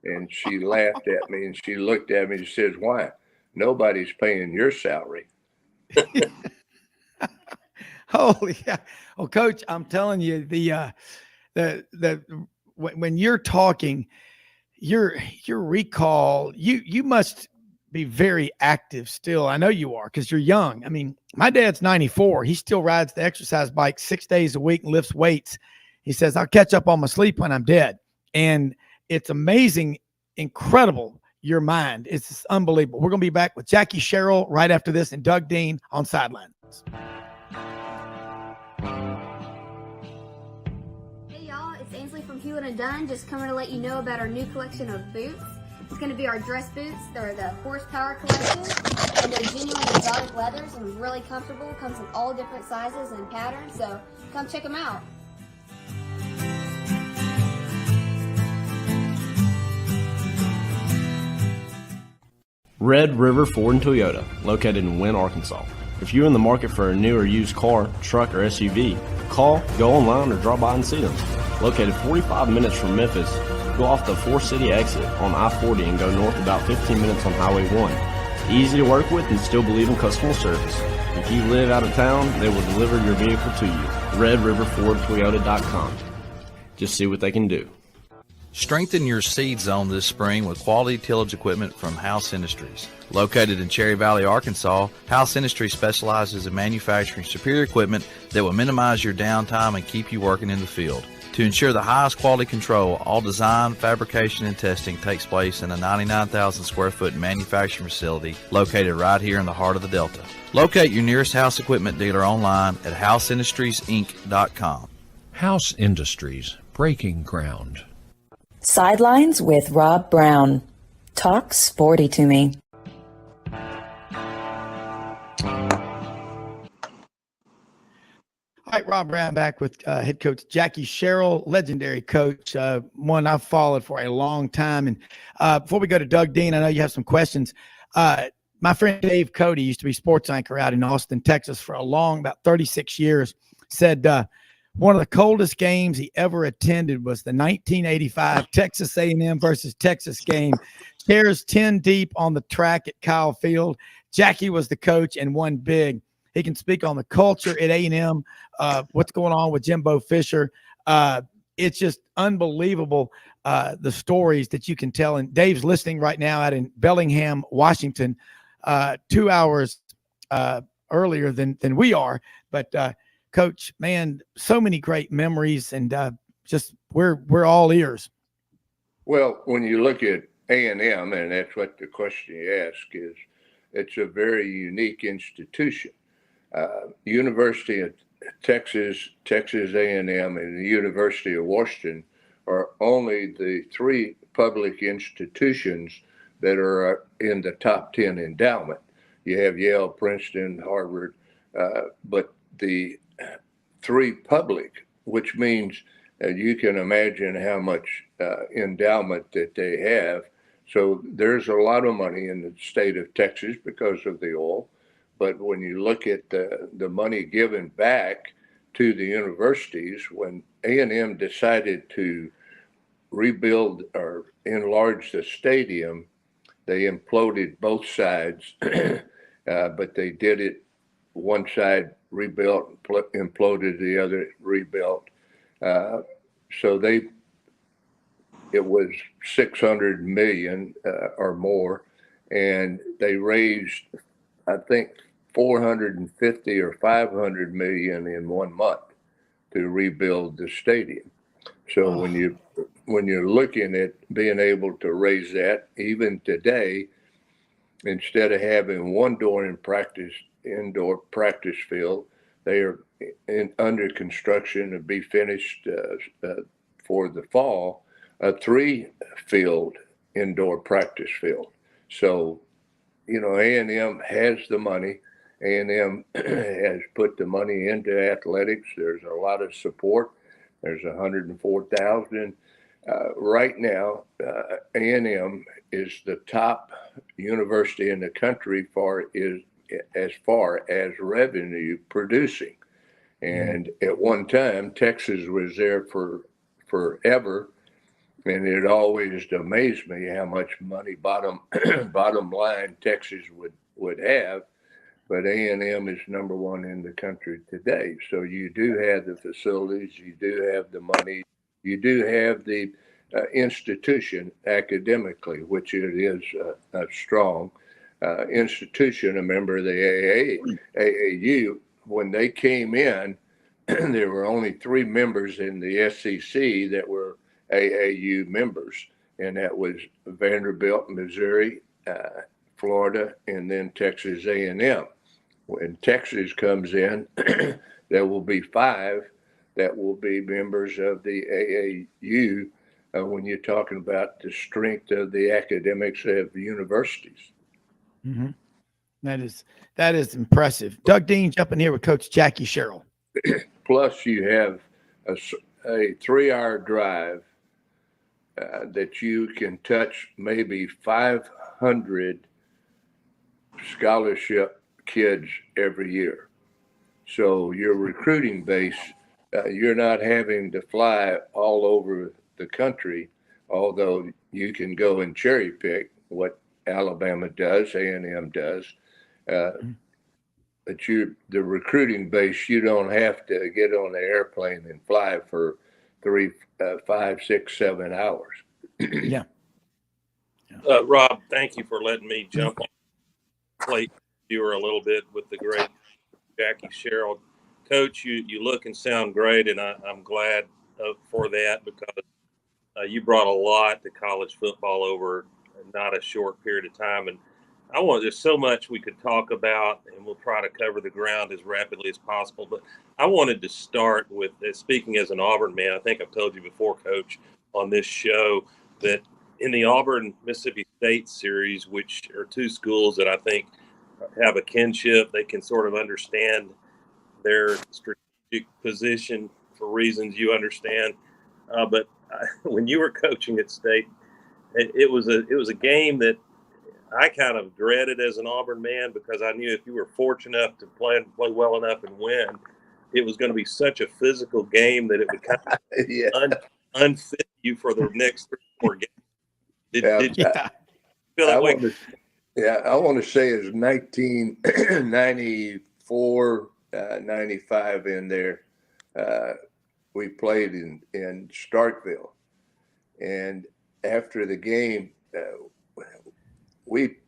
And she laughed at me and she looked at me and says, "Why? Nobody's paying your salary." Holy yeah. Well, Coach, I'm telling you, when you're talking, your recall, you must be very active still. I know you are, because you're young. I mean, my dad's 94. He still rides the exercise bike 6 days a week and lifts weights. He says, "I'll catch up on my sleep when I'm dead." And it's amazing, incredible, your mind. It's unbelievable. We're going to be back with Jackie Sherrill right after this and Doug Dean on Sidelines. From Hewlett and Dunn, just coming to let you know about our new collection of boots. It's going to be our dress boots. They're the horsepower collection, and they're genuine exotic leathers and really comfortable. Comes in all different sizes and patterns, so come check them out. Red River Ford and Toyota, located in Wynne, Arkansas. If you're in the market for a new or used car, truck, or SUV, call, go online, or drop by and see them. Located 45 minutes from Memphis, go off the 4-city exit on I-40 and go north about 15 minutes on Highway 1. Easy to work with and still believe in customer service. If you live out of town, they will deliver your vehicle to you. RedRiverFordToyota.com. Just see what they can do. Strengthen your seed zone this spring with quality tillage equipment from House Industries. Located in Cherry Valley, Arkansas, House Industries specializes in manufacturing superior equipment that will minimize your downtime and keep you working in the field. To ensure the highest quality control, all design, fabrication, and testing takes place in a 99,000 square foot manufacturing facility located right here in the heart of the Delta. Locate your nearest House equipment dealer online at houseindustriesinc.com. House Industries, breaking ground. Sidelines with Rob Browne. Talk sporty to me. Right, Rob Brown back with head coach Jackie Sherrill, legendary coach, one I've followed for a long time. And before we go to Doug Dean, I know you have some questions. My friend Dave Cody used to be sports anchor out in Austin, Texas for about 36 years, said one of the coldest games he ever attended was the 1985 Texas A&M versus Texas game. Chairs 10 deep on the track at Kyle Field. Jackie was the coach and won big. He can speak on the culture at A&M, what's going on with Jimbo Fisher. It's just unbelievable, the stories that you can tell. And Dave's listening right now out in Bellingham, Washington, 2 hours earlier than we are. But, Coach, man, so many great memories, and just we're all ears. Well, when you look at A&M, and that's what the question you ask is, it's a very unique institution. University of Texas, Texas A&M, and the University of Washington are only the three public institutions that are in the top 10 endowment. You have Yale, Princeton, Harvard, but the three public, which means you can imagine how much endowment that they have. So there's a lot of money in the state of Texas because of the oil. But when you look at the money given back to the universities, when A&M decided to rebuild or enlarge the stadium, they imploded both sides, but they did it. One side rebuilt, imploded, the other rebuilt. So it was $600 million or more, and they raised, I think, 450 or 500 million in 1 month to rebuild the stadium. So when you're looking at being able to raise that, even today, instead of having one indoor practice field, they are under construction to be finished for the fall, a 3-field indoor practice field. So, A&M has the money. A&M has put the money into athletics. There's a lot of support. There's 104,000. Right now, A&M is the top university in the country as far as revenue producing. And at one time, Texas was there for forever. And it always amazed me how much money bottom line Texas would have. But A&M is number one in the country today. So you do have the facilities, you do have the money, you do have the institution academically, which it is a strong institution. A member of the AAU, when they came in, there were only 3 members in the SEC that were AAU members, and that was Vanderbilt, Missouri, Florida, and then Texas A&M. When Texas comes in, there will be 5 that will be members of the AAU when you're talking about the strength of the academics of the universities. Mm-hmm. That is impressive. Doug Dean jumping here with Coach Jackie Sherrill. Plus, you have a 3-hour drive that you can touch maybe 500 scholarship kids every year. So your recruiting base, you're not having to fly all over the country, although you can go and cherry pick what Alabama does, A&M does. But the recruiting base, you don't have to get on the airplane and fly for 3, 5, 6, 7 hours. Yeah. Rob, thank you for letting me jump on the plate viewer a little bit with the great Jackie Sherrill. Coach, you look and sound great, and I'm glad for that, because you brought a lot to college football over not a short period of time. And there's so much we could talk about, and we'll try to cover the ground as rapidly as possible. But I wanted to start with, speaking as an Auburn man, I think I've told you before, Coach, on this show, that in the Auburn-Mississippi State series, which are 2 schools that I think have a kinship, they can sort of understand their strategic position for reasons you understand. But when you were coaching at State, it was a game that I kind of dreaded as an Auburn man, because I knew if you were fortunate enough to play well enough and win, it was going to be such a physical game that it would kind of unfit you for the next 3 or 4 games. Did you feel that way? I want to say it's 1994, 95 in there. We played in Starkville. And after the game, we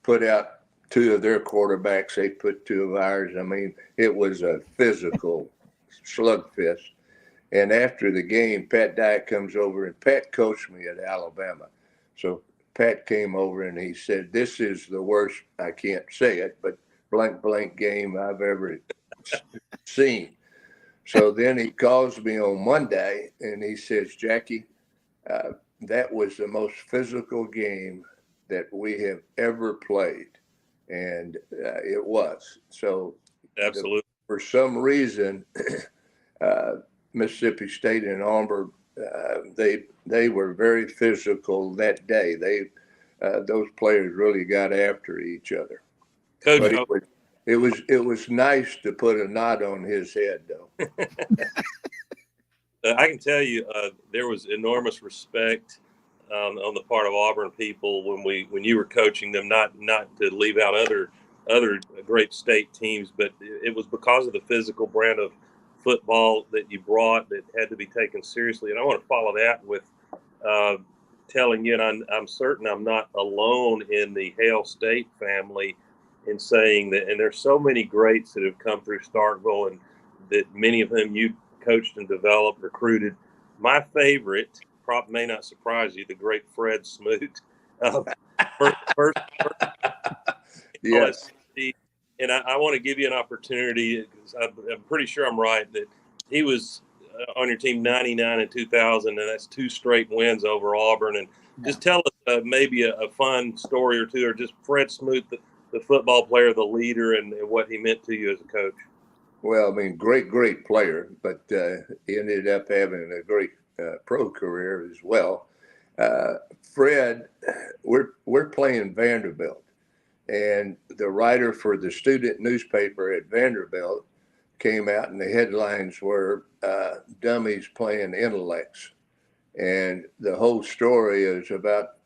put out 2 of their quarterbacks. They put 2 of ours. I mean, it was a physical slugfest. And after the game, Pat Dye comes over, and Pat coached me at Alabama. So Pat came over and he said, "This is the worst," I can't say it, but blank game I've ever seen. So then he calls me on Monday and he says, "Jackie, that was the most physical game that we have ever played." And it was. So absolutely, for some reason, Mississippi State and Auburn, they were very physical that day. Those players really got after each other. Coach, but it was nice to put a knot on his head, though. I can tell you, there was enormous respect on the part of Auburn people when you were coaching them. Not to leave out other great state teams, but it was because of the physical brand of football that you brought that had to be taken seriously. And I want to follow that with telling you, and I'm certain I'm not alone in the Hale State family in saying that, and there's so many greats that have come through Starkville, and that many of them you coached and developed, recruited. My favorite, probably may not surprise you, the great Fred Smoot. First yes. And I want to give you an opportunity, because I'm pretty sure I'm right, that he was on your team 99 and 2000, and that's 2 straight wins over Auburn. And just tell us maybe a fun story or 2, or just Fred Smoot, the football player, the leader, and what he meant to you as a coach. Well, I mean, great player, but he ended up having a great pro career as well. Fred, we're playing Vanderbilt. And the writer for the student newspaper at Vanderbilt came out, and the headlines were "Dummies Playing Intellects." And the whole story is about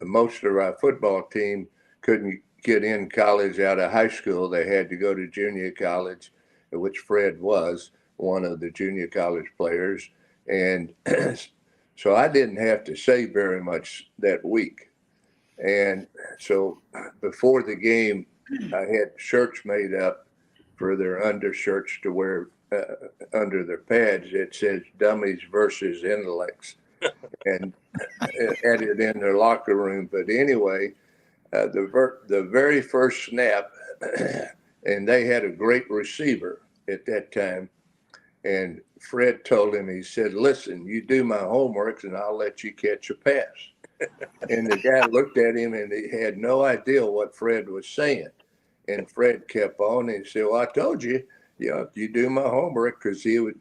most of our football team couldn't get in college out of high school. They had to go to junior college, which Fred was one of the junior college players. And so I didn't have to say very much that week. And so before the game, I had shirts made up for their undershirts to wear under their pads. It says "Dummies versus Intellects," and had it in their locker room. But anyway, the very first snap, and they had a great receiver at that time. And Fred told him, he said, "Listen, you do my homework and I'll let you catch a pass." And the guy looked at him and he had no idea what Fred was saying. And Fred kept on and he said, "Well, I told you, if you do my homework," because he would,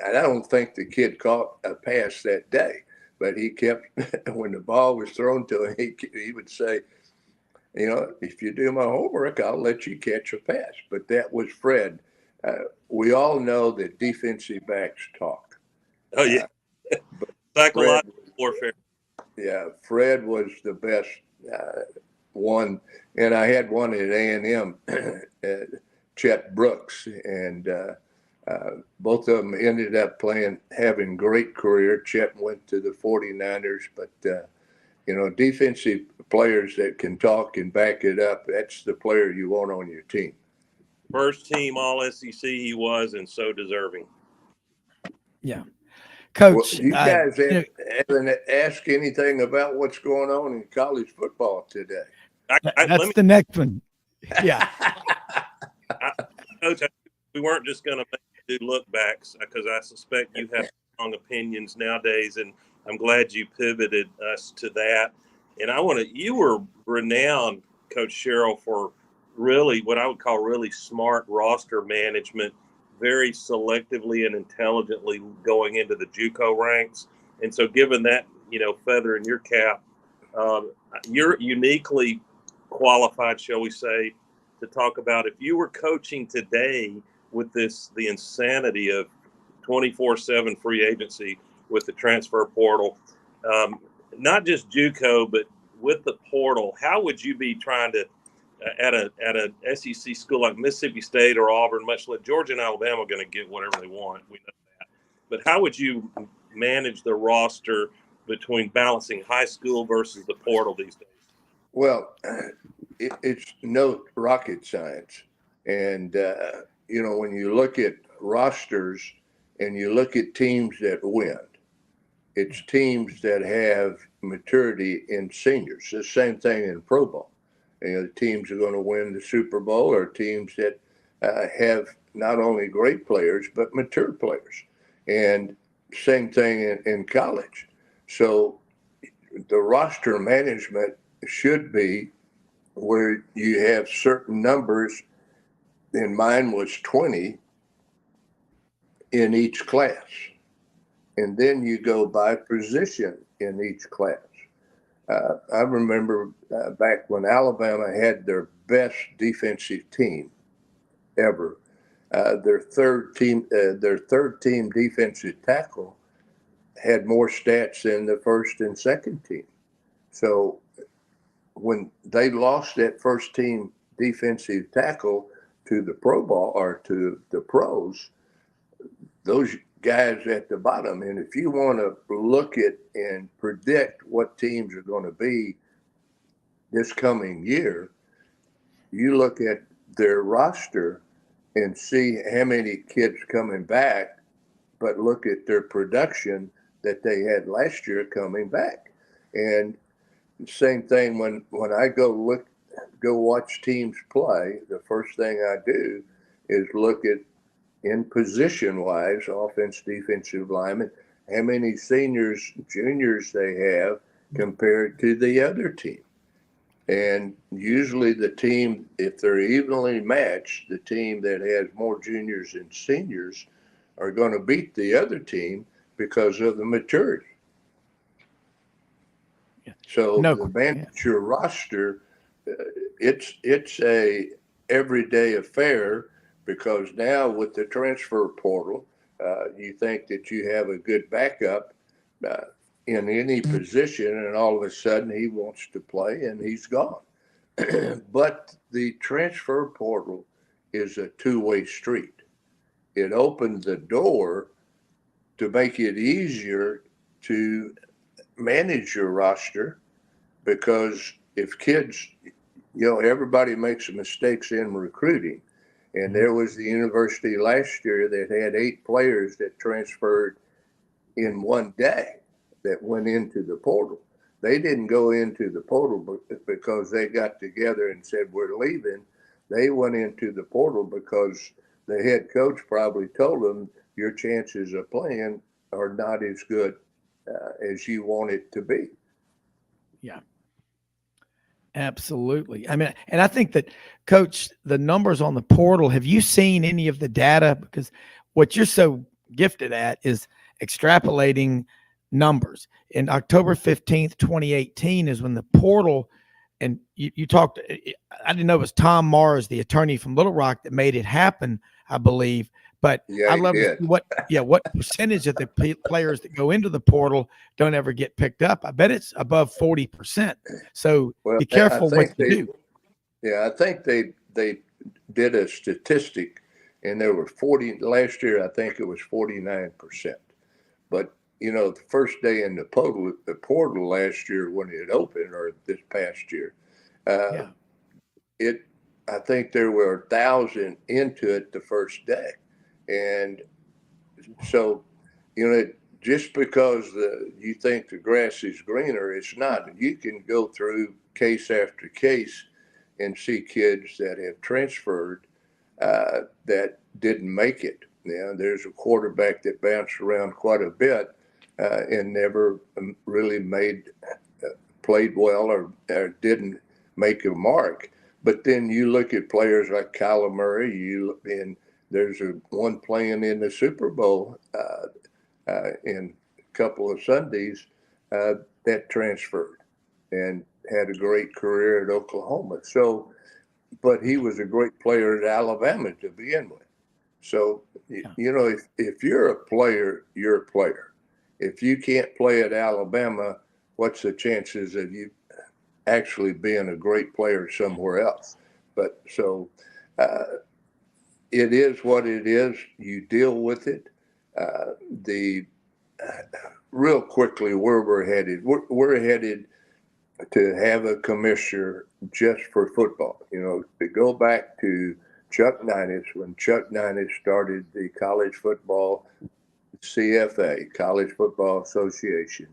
I don't think the kid caught a pass that day, but he kept, when the ball was thrown to him, he would say, "If you do my homework, I'll let you catch a pass." But that was Fred. We all know that defensive backs talk. Oh, yeah. Psychological warfare. Yeah, Fred was the best one. And I had one at A&M, Chet Brooks, and both of them ended up having great career. Chet went to the 49ers, but, defensive players that can talk and back it up, that's the player you want on your team. First team All-SEC he was, and so deserving. Yeah. Coach, you guys haven't asked anything about what's going on in college football today. That's the next one. Yeah. Coach, we weren't just going to do look backs, because I suspect you have strong opinions nowadays, and I'm glad you pivoted us to that. And you were renowned, Coach Sherrill, for really what I would call really smart roster management very selectively and intelligently going into the JUCO ranks. And so given that, feather in your cap, you're uniquely qualified, shall we say, to talk about if you were coaching today with the insanity of 24/7 free agency with the transfer portal, not just JUCO, but with the portal, how would you be trying to, at a SEC school like Mississippi State or Auburn, much like Georgia and Alabama are going to get whatever they want, we know that. But how would you manage the roster between balancing high school versus the portal these days? Well, it's no rocket science. And, when you look at rosters and you look at teams that win, it's teams that have maturity in seniors. The same thing in Pro Bowl. The teams are going to win the Super Bowl are teams that have not only great players, but mature players. And same thing in college. So the roster management should be where you have certain numbers, and mine was 20 in each class. And then you go by position in each class. I remember back when Alabama had their best defensive team ever, their third team defensive tackle had more stats than the first and second team. So when they lost that first team defensive tackle to the Pro Bowl or to the pros, those guys at the bottom. And if you want to look at and predict what teams are going to be this coming year, you look at their roster and see how many kids coming back, but look at their production that they had last year coming back. And the same thing when I go watch teams play, the first thing I do is look at, in position-wise, offense, defensive linemen, how many seniors, juniors they have compared to the other team. And usually the team, if they're evenly matched, the team that has more juniors and seniors are going to beat the other team because of the maturity. Yeah. So to manage your roster, it's a everyday affair, because now with the transfer portal, you think that you have a good backup in any position, and all of a sudden he wants to play and he's gone. But the transfer portal is a two-way street. It opened the door to make it easier to manage your roster, because if kids, everybody makes mistakes in recruiting. And there was the university last year that had 8 players that transferred in one day that went into the portal. They didn't go into the portal because they got together and said, we're leaving. They went into the portal because the head coach probably told them, your chances of playing are not as good as you want it to be. Yeah. Absolutely. I mean, and I think that, Coach, the numbers on the portal, have you seen any of the data? Because what you're so gifted at is extrapolating numbers. In October 15th, 2018 is when the portal, and you talked, I didn't know it was Tom Mars, the attorney from Little Rock, that made it happen, I believe. But yeah, I'd love to see what percentage of the players that go into the portal don't ever get picked up. I bet it's above 40%. So be careful what you do. Yeah, I think they did a statistic, and there were 40 last year. I think it was 49%. But the first day in the portal last year when it opened, or this past year, I think there were 1,000 into it the first day. And so, just because you think the grass is greener, it's not. You can go through case after case and see kids that have transferred that didn't make it. There's a quarterback that bounced around quite a bit and never really played well or didn't make a mark. But then you look at players like Kyler Murray, and there's one playing in the Super Bowl in a couple of Sundays that transferred and had a great career at Oklahoma. So, but he was a great player at Alabama to begin with. So, you know, if you're a player, you're a player. If you can't play at Alabama, what's the chances of you actually being a great player somewhere else? But so it is what it is. You deal with it. Real quickly, where we're headed, we're headed to have a commissioner just for football. You know, to go back to Chuck Ninus, when Chuck Ninus started the college football CFA, College Football Association,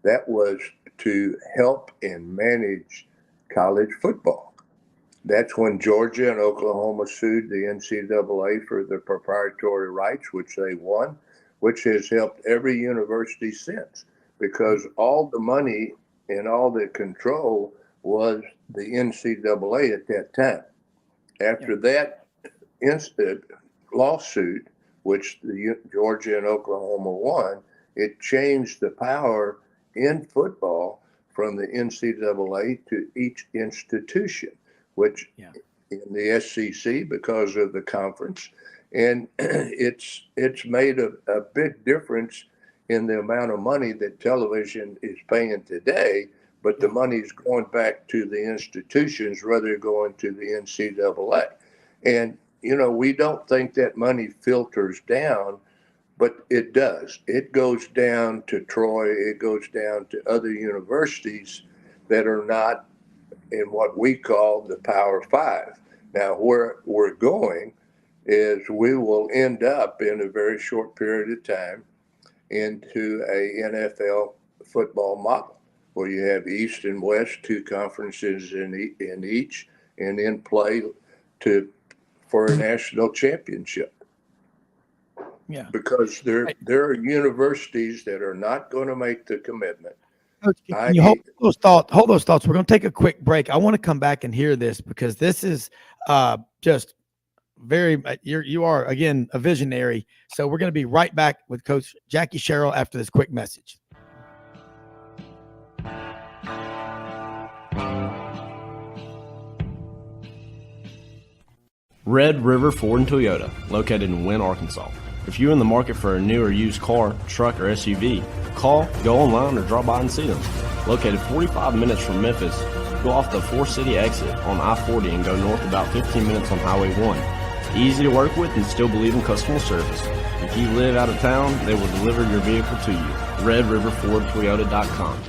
that was to help and manage college football. That's when Georgia and Oklahoma sued the NCAA for the proprietary rights, which they won, which has helped every university since, because all the money and all the control was the NCAA at that time. After that lawsuit, which the Georgia and Oklahoma won, it changed the power in football from the NCAA to each institution, which in the SEC, because of the conference, and it's made a big difference in the amount of money that television is paying today, but the money's going back to the institutions rather than going to the NCAA. And, you know, we don't think that money filters down, but it does. It goes down to Troy, it goes down to other universities that are not in what we call the Power Five. Now, where we're going is we will end up in a very short period of time into a NFL football model where you have East and West, two conferences in each, and in play for a national championship. Yeah, because there are universities that are not going to make the commitment. Coach, can you hold those thoughts? Hold those thoughts. We're going to take a quick break. I want to come back and hear this because this is just very. You are again a visionary. So we're going to be right back with Coach Jackie Sherrill after this quick message. Red River Ford and Toyota, located in Wynne, Arkansas. If you're in the market for a new or used car, truck, or SUV, call, go online, or drop by and see them. Located 45 minutes from Memphis, go off the 4-city exit on I-40 and go north about 15 minutes on Highway 1. Easy to work with and still believe in customer service. If you live out of town, they will deliver your vehicle to you. RedRiverFordToyota.com.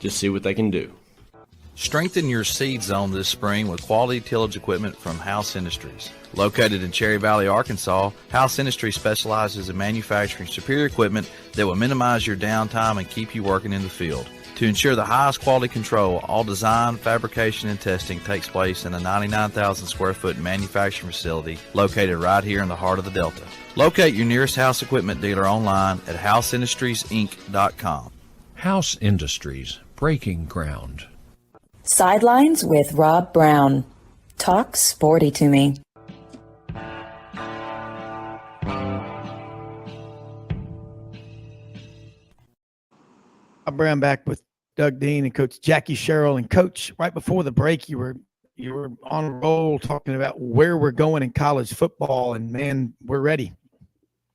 Just see what they can do. Strengthen your seed zone this spring with quality tillage equipment from House Industries. Located in Cherry Valley, Arkansas, House Industries specializes in manufacturing superior equipment that will minimize your downtime and keep you working in the field. To ensure the highest quality control, all design, fabrication, and testing takes place in a 99,000 square foot manufacturing facility located right here in the heart of the Delta. Locate your nearest House equipment dealer online at houseindustriesinc.com. House Industries, breaking ground. Sidelines with Rob Browne. Talk sporty to me. Rob Browne back with Doug Dean and Coach Jackie Sherrill. And Coach, right before the break, you were on a roll talking about where we're going in college football, and man, we're ready.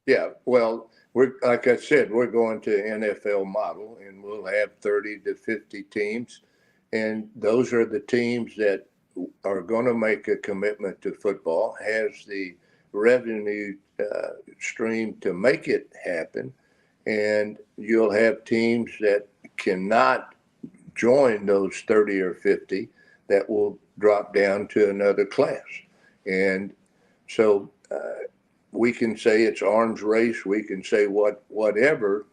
Yeah, well, we're like I said, we're going to NFL model, and we'll have 30 to 50 teams. And those are the teams that are going to make a commitment to football, has the revenue stream to make it happen. And you'll have teams that cannot join those 30 or 50 that will drop down to another class. And so we can say it's arms race, we can say whatever,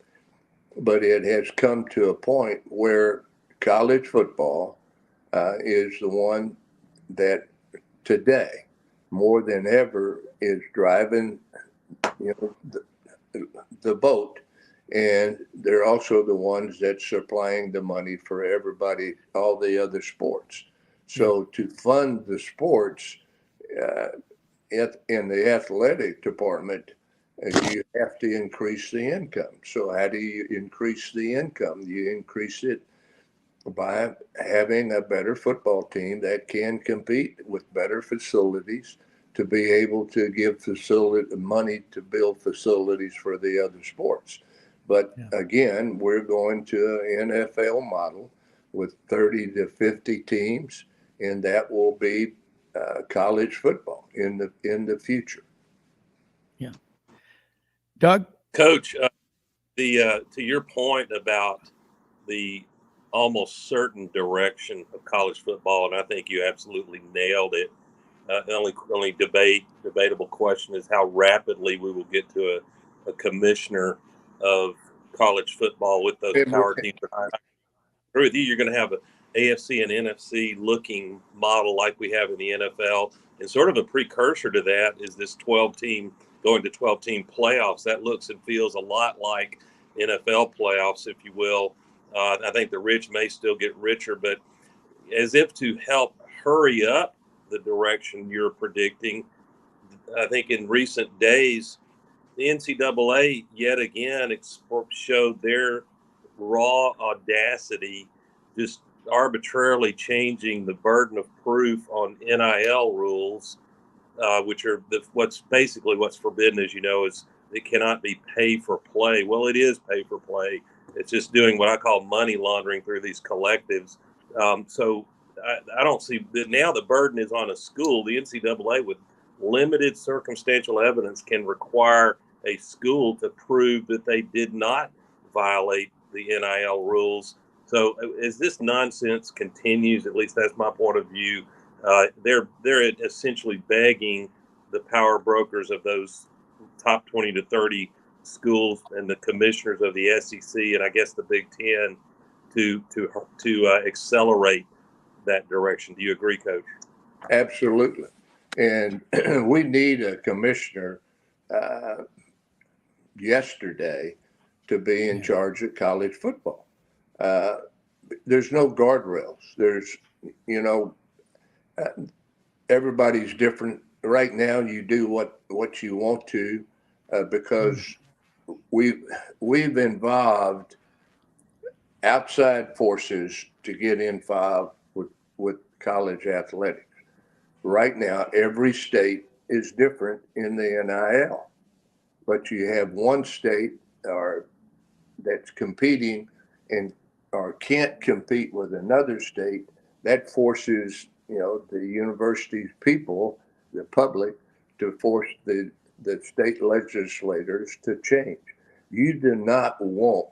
but it has come to a point where college football is the one that today, more than ever, is driving the boat. And they're also the ones that's supplying the money for everybody, all the other sports. So to fund the sports, in the athletic department, you have to increase the income. So how do you increase the income? You increase it by having a better football team that can compete with better facilities to be able to give facility money to build facilities for the other sports. But again, we're going to an NFL model with 30 to 50 teams, and that will be college football in the future. Yeah. Doug? Coach, to your point about the almost certain direction of college football, and I think you absolutely nailed it. The only debatable question is how rapidly we will get to a commissioner of college football with those power teams. I agree with you. You're going to have an AFC and NFC looking model like we have in the NFL, and sort of a precursor to that is this 12-team going to 12-team playoffs. That looks and feels a lot like NFL playoffs, if you will. I think the rich may still get richer, but as if to help hurry up the direction you're predicting, I think in recent days, the NCAA yet again showed their raw audacity, just arbitrarily changing the burden of proof on NIL rules, which are what's forbidden, as you know, is it cannot be pay for play. Well, it is pay for play. It's just doing what I call money laundering through these collectives. So I don't see that now the burden is on a school. The NCAA, with limited circumstantial evidence, can require a school to prove that they did not violate the NIL rules. So as this nonsense continues, at least that's my point of view, they're essentially begging the power brokers of those top 20 to 30 schools and the commissioners of the SEC and I guess the Big Ten to accelerate that direction. Do you agree, Coach? Absolutely. And we need a commissioner yesterday to be in charge of college football. There's no guardrails. There's, everybody's different. Right now, you do what you want to because we've involved outside forces to get involved with college athletics. Right now, every state is different in the NIL, but you have one state that's competing or can't compete with another state. That forces the university's people, the public, to force the state legislators to change. You do not want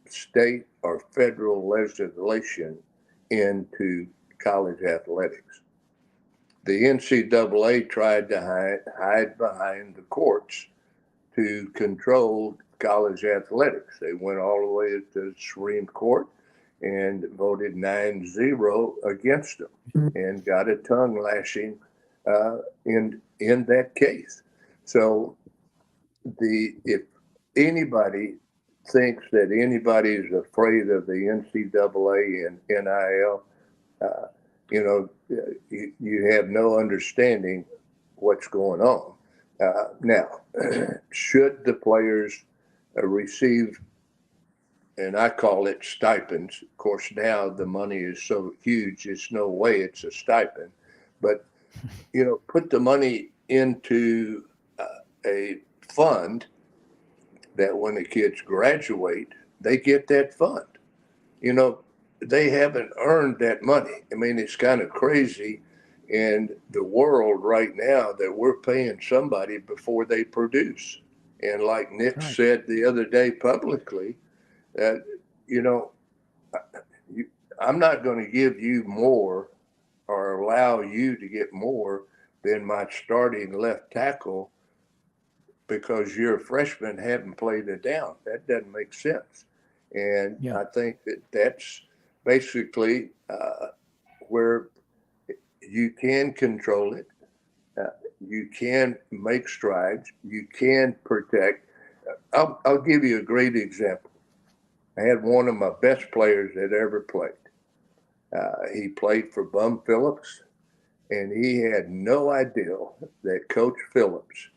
state or federal legislation into college athletics. The NCAA tried to hide behind the courts to control college athletics. They went all the way to the Supreme Court and voted 9-0 against them and got a tongue lashing in that case. So if anybody thinks that anybody is afraid of the NCAA and NIL, you have no understanding what's going on. Now, should the players receive, and I call it stipends. Of course, now the money is so huge, it's no way it's a stipend. But, put the money into a fund that when the kids graduate, they get that fund. They haven't earned that money. I mean, it's kind of crazy in the world right now that we're paying somebody before they produce. And like Nick said the other day publicly, that, I'm not going to give you more or allow you to get more than my starting left tackle because you're a freshman, haven't played a down. That doesn't make sense. And I think that's basically where you can control it. You can make strides. You can protect. I'll give you a great example. I had one of my best players that ever played. He played for Bum Phillips. and he had no idea that Coach Phillips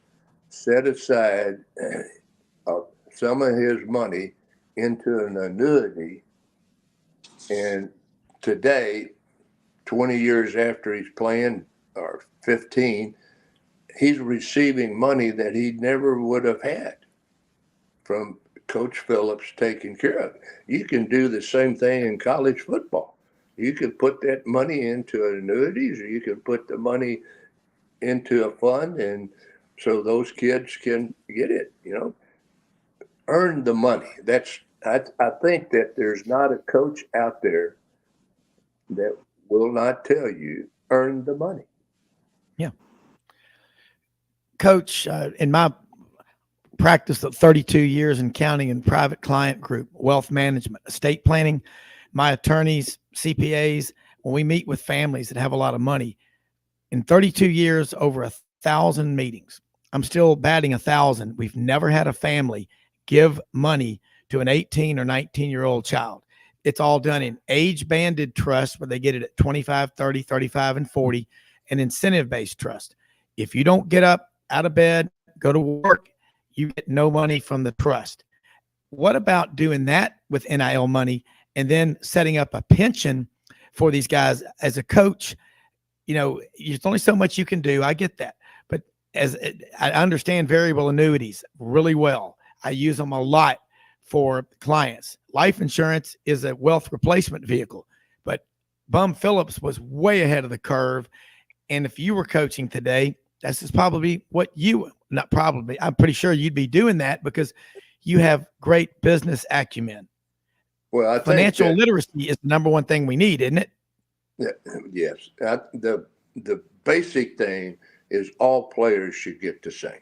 set aside some of his money into an annuity. And today, 20 years after he's playing, or 15, he's receiving money that he never would have had from Coach Phillips taking care of it. You can do the same thing in college football. You can put that money into annuities, or you can put the money into a fund, and so those kids can get it, earn the money. I think that there's not a coach out there that will not tell you earn the money. Yeah. Coach, in my practice of 32 years in counting and private client group, wealth management, estate planning, my attorneys, CPAs, when we meet with families that have a lot of money, in 32 years, over 1,000 meetings, I'm still batting 1,000. We've never had a family give money to an 18 or 19-year-old child. It's all done in age-banded trust where they get it at 25, 30, 35, and 40, and incentive-based trust. If you don't get up out of bed, go to work, you get no money from the trust. What about doing that with NIL money and then setting up a pension for these guys? As a coach, there's only so much you can do. I get that. But I understand variable annuities really well. I use them a lot for clients. Life insurance is a wealth replacement vehicle, but Bum Phillips was way ahead of the curve. And if you were coaching today, this is probably I'm pretty sure you'd be doing that because you have great business acumen. Well, I financial think literacy is the number one thing we need, isn't it? Yes. The basic thing is all players should get the same.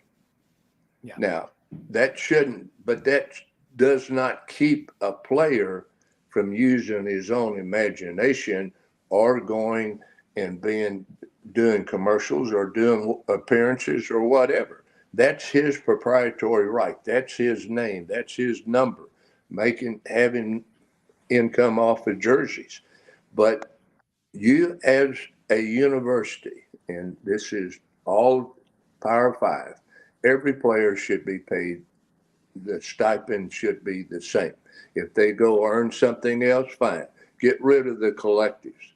Yeah. Now, that does not keep a player from using his own imagination or going and doing commercials or doing appearances or whatever. That's his proprietary right. That's his name. That's his number. Having income off of jerseys. But you, as a university, and this is all Power 5, every player should be paid. The stipend should be the same. If they go earn something else, fine. Get rid of the collectives.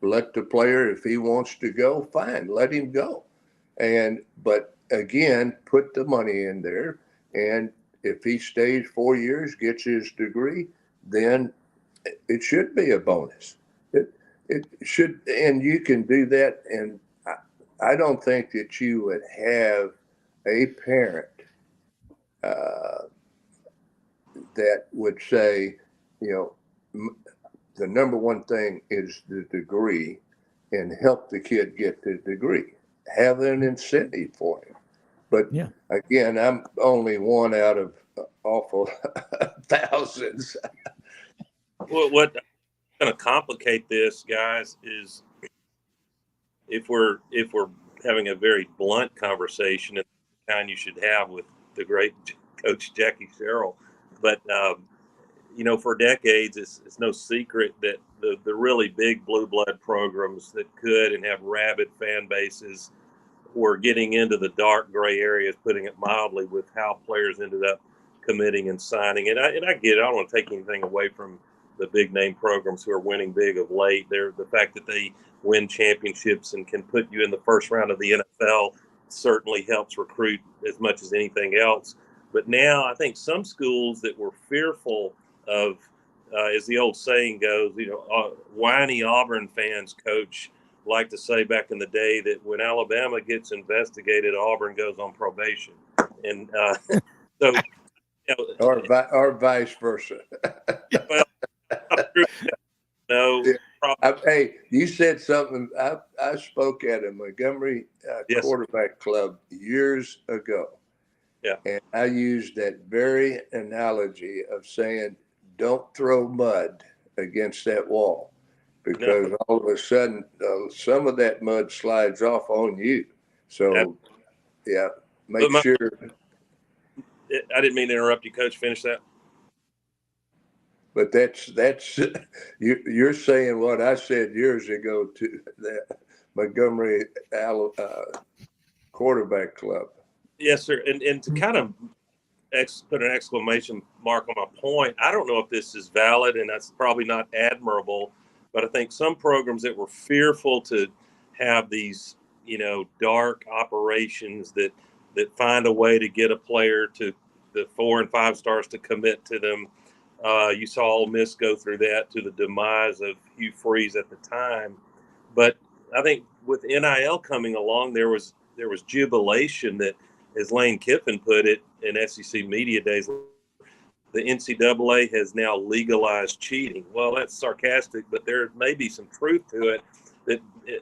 Let the player, if he wants to go, fine, let him go. But again, put the money in there. And if he stays 4 years, gets his degree, then it should be a bonus. It should, and you can do that. And I don't think that you would have a parent that would say, the number one thing is the degree, and help the kid get the degree. Have an incentive for him. But again, I'm only one out of awful thousands. Well, what's going to complicate this, guys, is if we're having a very blunt conversation, and the kind you should have with the great Coach Jackie Sherrill, but for decades, it's no secret that the really big blue blood programs that could and have rabid fan bases were getting into the dark gray areas, putting it mildly, with how players ended up committing and signing. And I get it. I don't want to take anything away from the big name programs who are winning big of late. The fact that they win championships and can put you in the first round of the NFL certainly helps recruit as much as anything else. But now I think some schools that were fearful of, as the old saying goes, whiny Auburn fans, Coach, like to say back in the day that when Alabama gets investigated, Auburn goes on probation. And so, or vice versa. Well, no. Hey, you said something. I spoke at a Montgomery quarterback club years ago. Yeah. And I used that very analogy of saying, don't throw mud against that wall, because all of a sudden some of that mud slides off on you. So, make sure. I didn't mean to interrupt you, Coach. Finish that. but that's you're saying what I said years ago to the Montgomery quarterback club. Yes, sir. And to kind of put an exclamation mark on my point, I don't know if this is valid, and that's probably not admirable, but I think some programs that were fearful to have these, dark operations that find a way to get a player to the 4 and 5 stars to commit to them. You saw Ole Miss go through that to the demise of Hugh Freeze at the time. But I think with NIL coming along, there was jubilation that, as Lane Kiffin put it in SEC Media Days, the NCAA has now legalized cheating. Well, that's sarcastic, but there may be some truth to it, that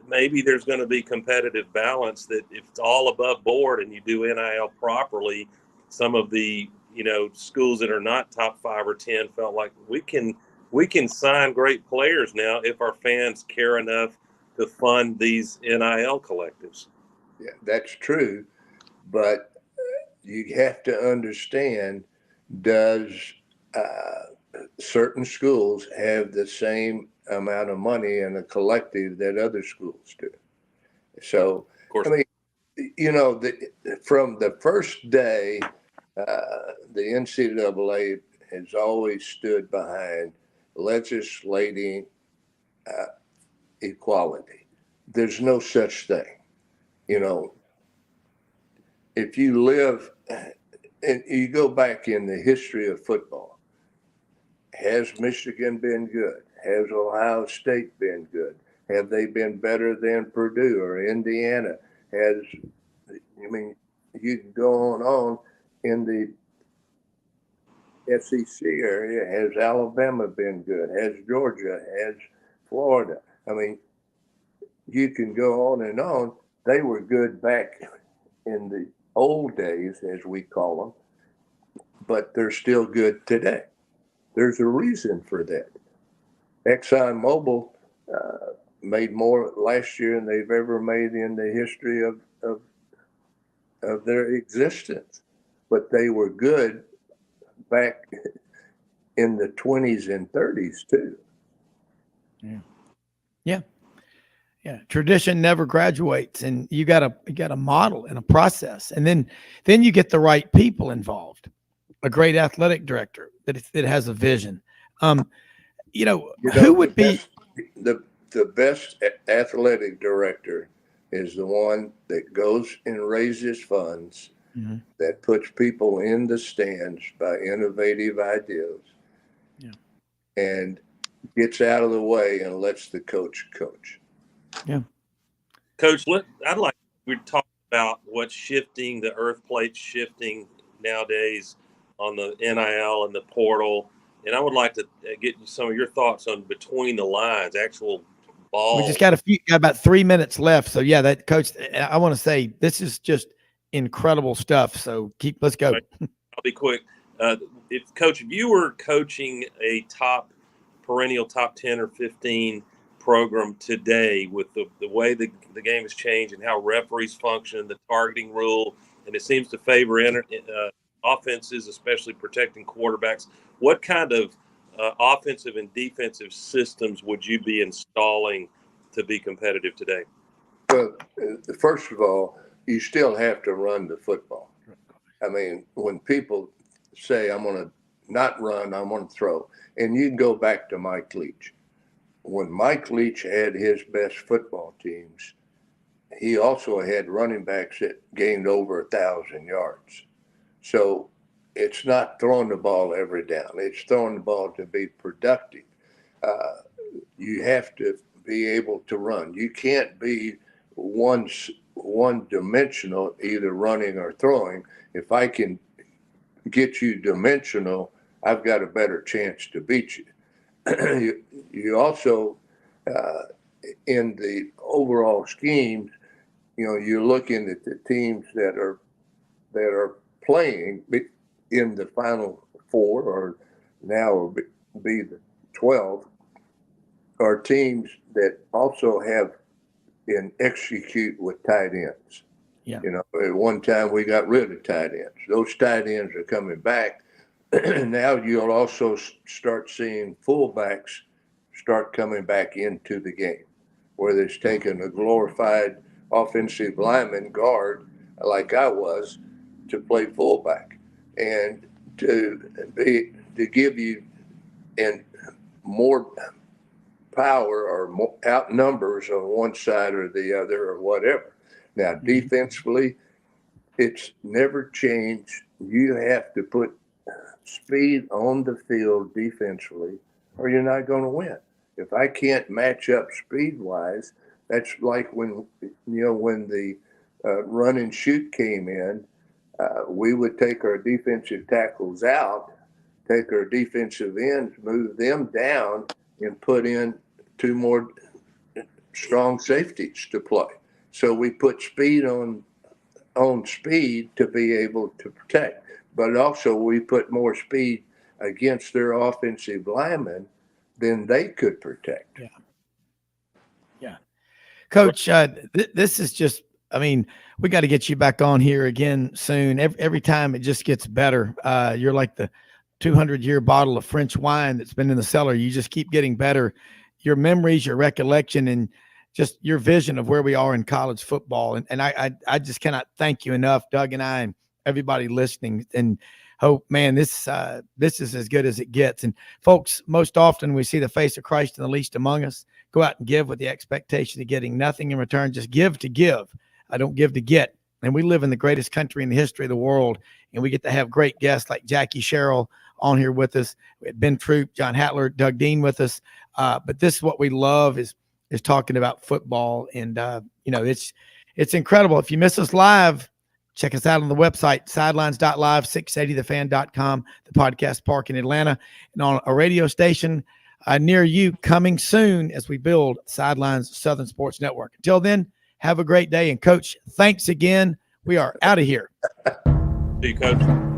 maybe there's going to be competitive balance, that if it's all above board and you do NIL properly, some of the schools that are not top 5 or 10 felt like we can sign great players now if our fans care enough to fund these NIL collectives. Yeah, that's true, but you have to understand, does certain schools have the same amount of money in a collective that other schools do? So, Of course. I mean, from the first day, the NCAA has always stood behind legislating equality. There's no such thing. If you live and you go back in the history of football, has Michigan been good? Has Ohio State been good? Have they been better than Purdue or Indiana? You can go on in the SEC area. Has Alabama been good? Has Georgia? Has Florida? You can go on and on. They were good back in the old days, as we call them, but they're still good today. There's a reason for that. ExxonMobil made more last year than they've ever made in the history of their existence, but they were good back in the 20s and 30s too. Yeah. Tradition never graduates, and you got a model and a process, and then you get the right people involved. A great athletic director that has a vision. Who would be the best athletic director is the one that goes and raises funds, mm-hmm. that puts people in the stands by innovative ideas, and gets out of the way and lets the coach coach. Yeah, Coach, I'd like we talk about what's shifting, the earth plate shifting nowadays on the NIL and the portal, and I would like to get some of your thoughts on between the lines, actual ball. We just got about 3 minutes left, so yeah, that Coach, I want to say this is just incredible stuff. So let's go. I'll be quick. If you were coaching a perennial top 10 or 15 program today, with the way the game has changed and how referees function, the targeting rule, and it seems to favor offenses, especially protecting quarterbacks, what kind of offensive and defensive systems would you be installing to be competitive today? Well, first of all, you still have to run the football. When people say, I'm going to not run, I'm going to throw, and you can go back to Mike Leach. When Mike Leach had his best football teams, he also had running backs that gained over 1,000 yards. So it's not throwing the ball every down. It's throwing the ball to be productive. You have to be able to run. You can't be one dimensional, either running or throwing. If I can get you dimensional, I've got a better chance to beat you. You also, in the overall scheme, you're looking at the teams that are playing in the Final Four, or now will be the 12, are teams that also have and execute with tight ends. Yeah. At one time we got rid of tight ends. Those tight ends are coming back. now you'll also start seeing fullbacks start coming back into the game, where they've taken a glorified offensive lineman guard like I was to play fullback, and to give you and more power or more outnumbers on one side or the other or whatever. Now, defensively, it's never changed. You have to put speed on the field defensively, or you're not going to win. If I can't match up speed-wise, that's like when the run and shoot came in, we would take our defensive tackles out, take our defensive ends, move them down, and put in 2 more strong safeties to play. So we put speed on speed to be able to protect, but also we put more speed against their offensive linemen than they could protect. Yeah. Coach, this is just, I mean, we got to get you back on here again soon. Every time it just gets better. You're like the 200-year bottle of French wine that's been in the cellar. You just keep getting better. Your memories, your recollection, and just your vision of where we are in college football. And I just cannot thank you enough, Doug and I, and everybody listening. And hope, man, this is as good as it gets. And folks, most often we see the face of Christ in the least among us. Go out and give with the expectation of getting nothing in return. Just give to give. I don't give to get. And we live in the greatest country in the history of the world, and we get to have great guests like Jackie Sherrill on here with us. We had Ben Troupe, John Hatler, Doug Dean with us. But this is what we love is talking about football. And, it's incredible. If you miss us live, check us out on the website, sidelines.live, 680thefan.com, the podcast park in Atlanta, and on a radio station near you coming soon as we build Sidelines Southern Sports Network. Until then, have a great day. And Coach, thanks again. We are out of here. See you, Coach.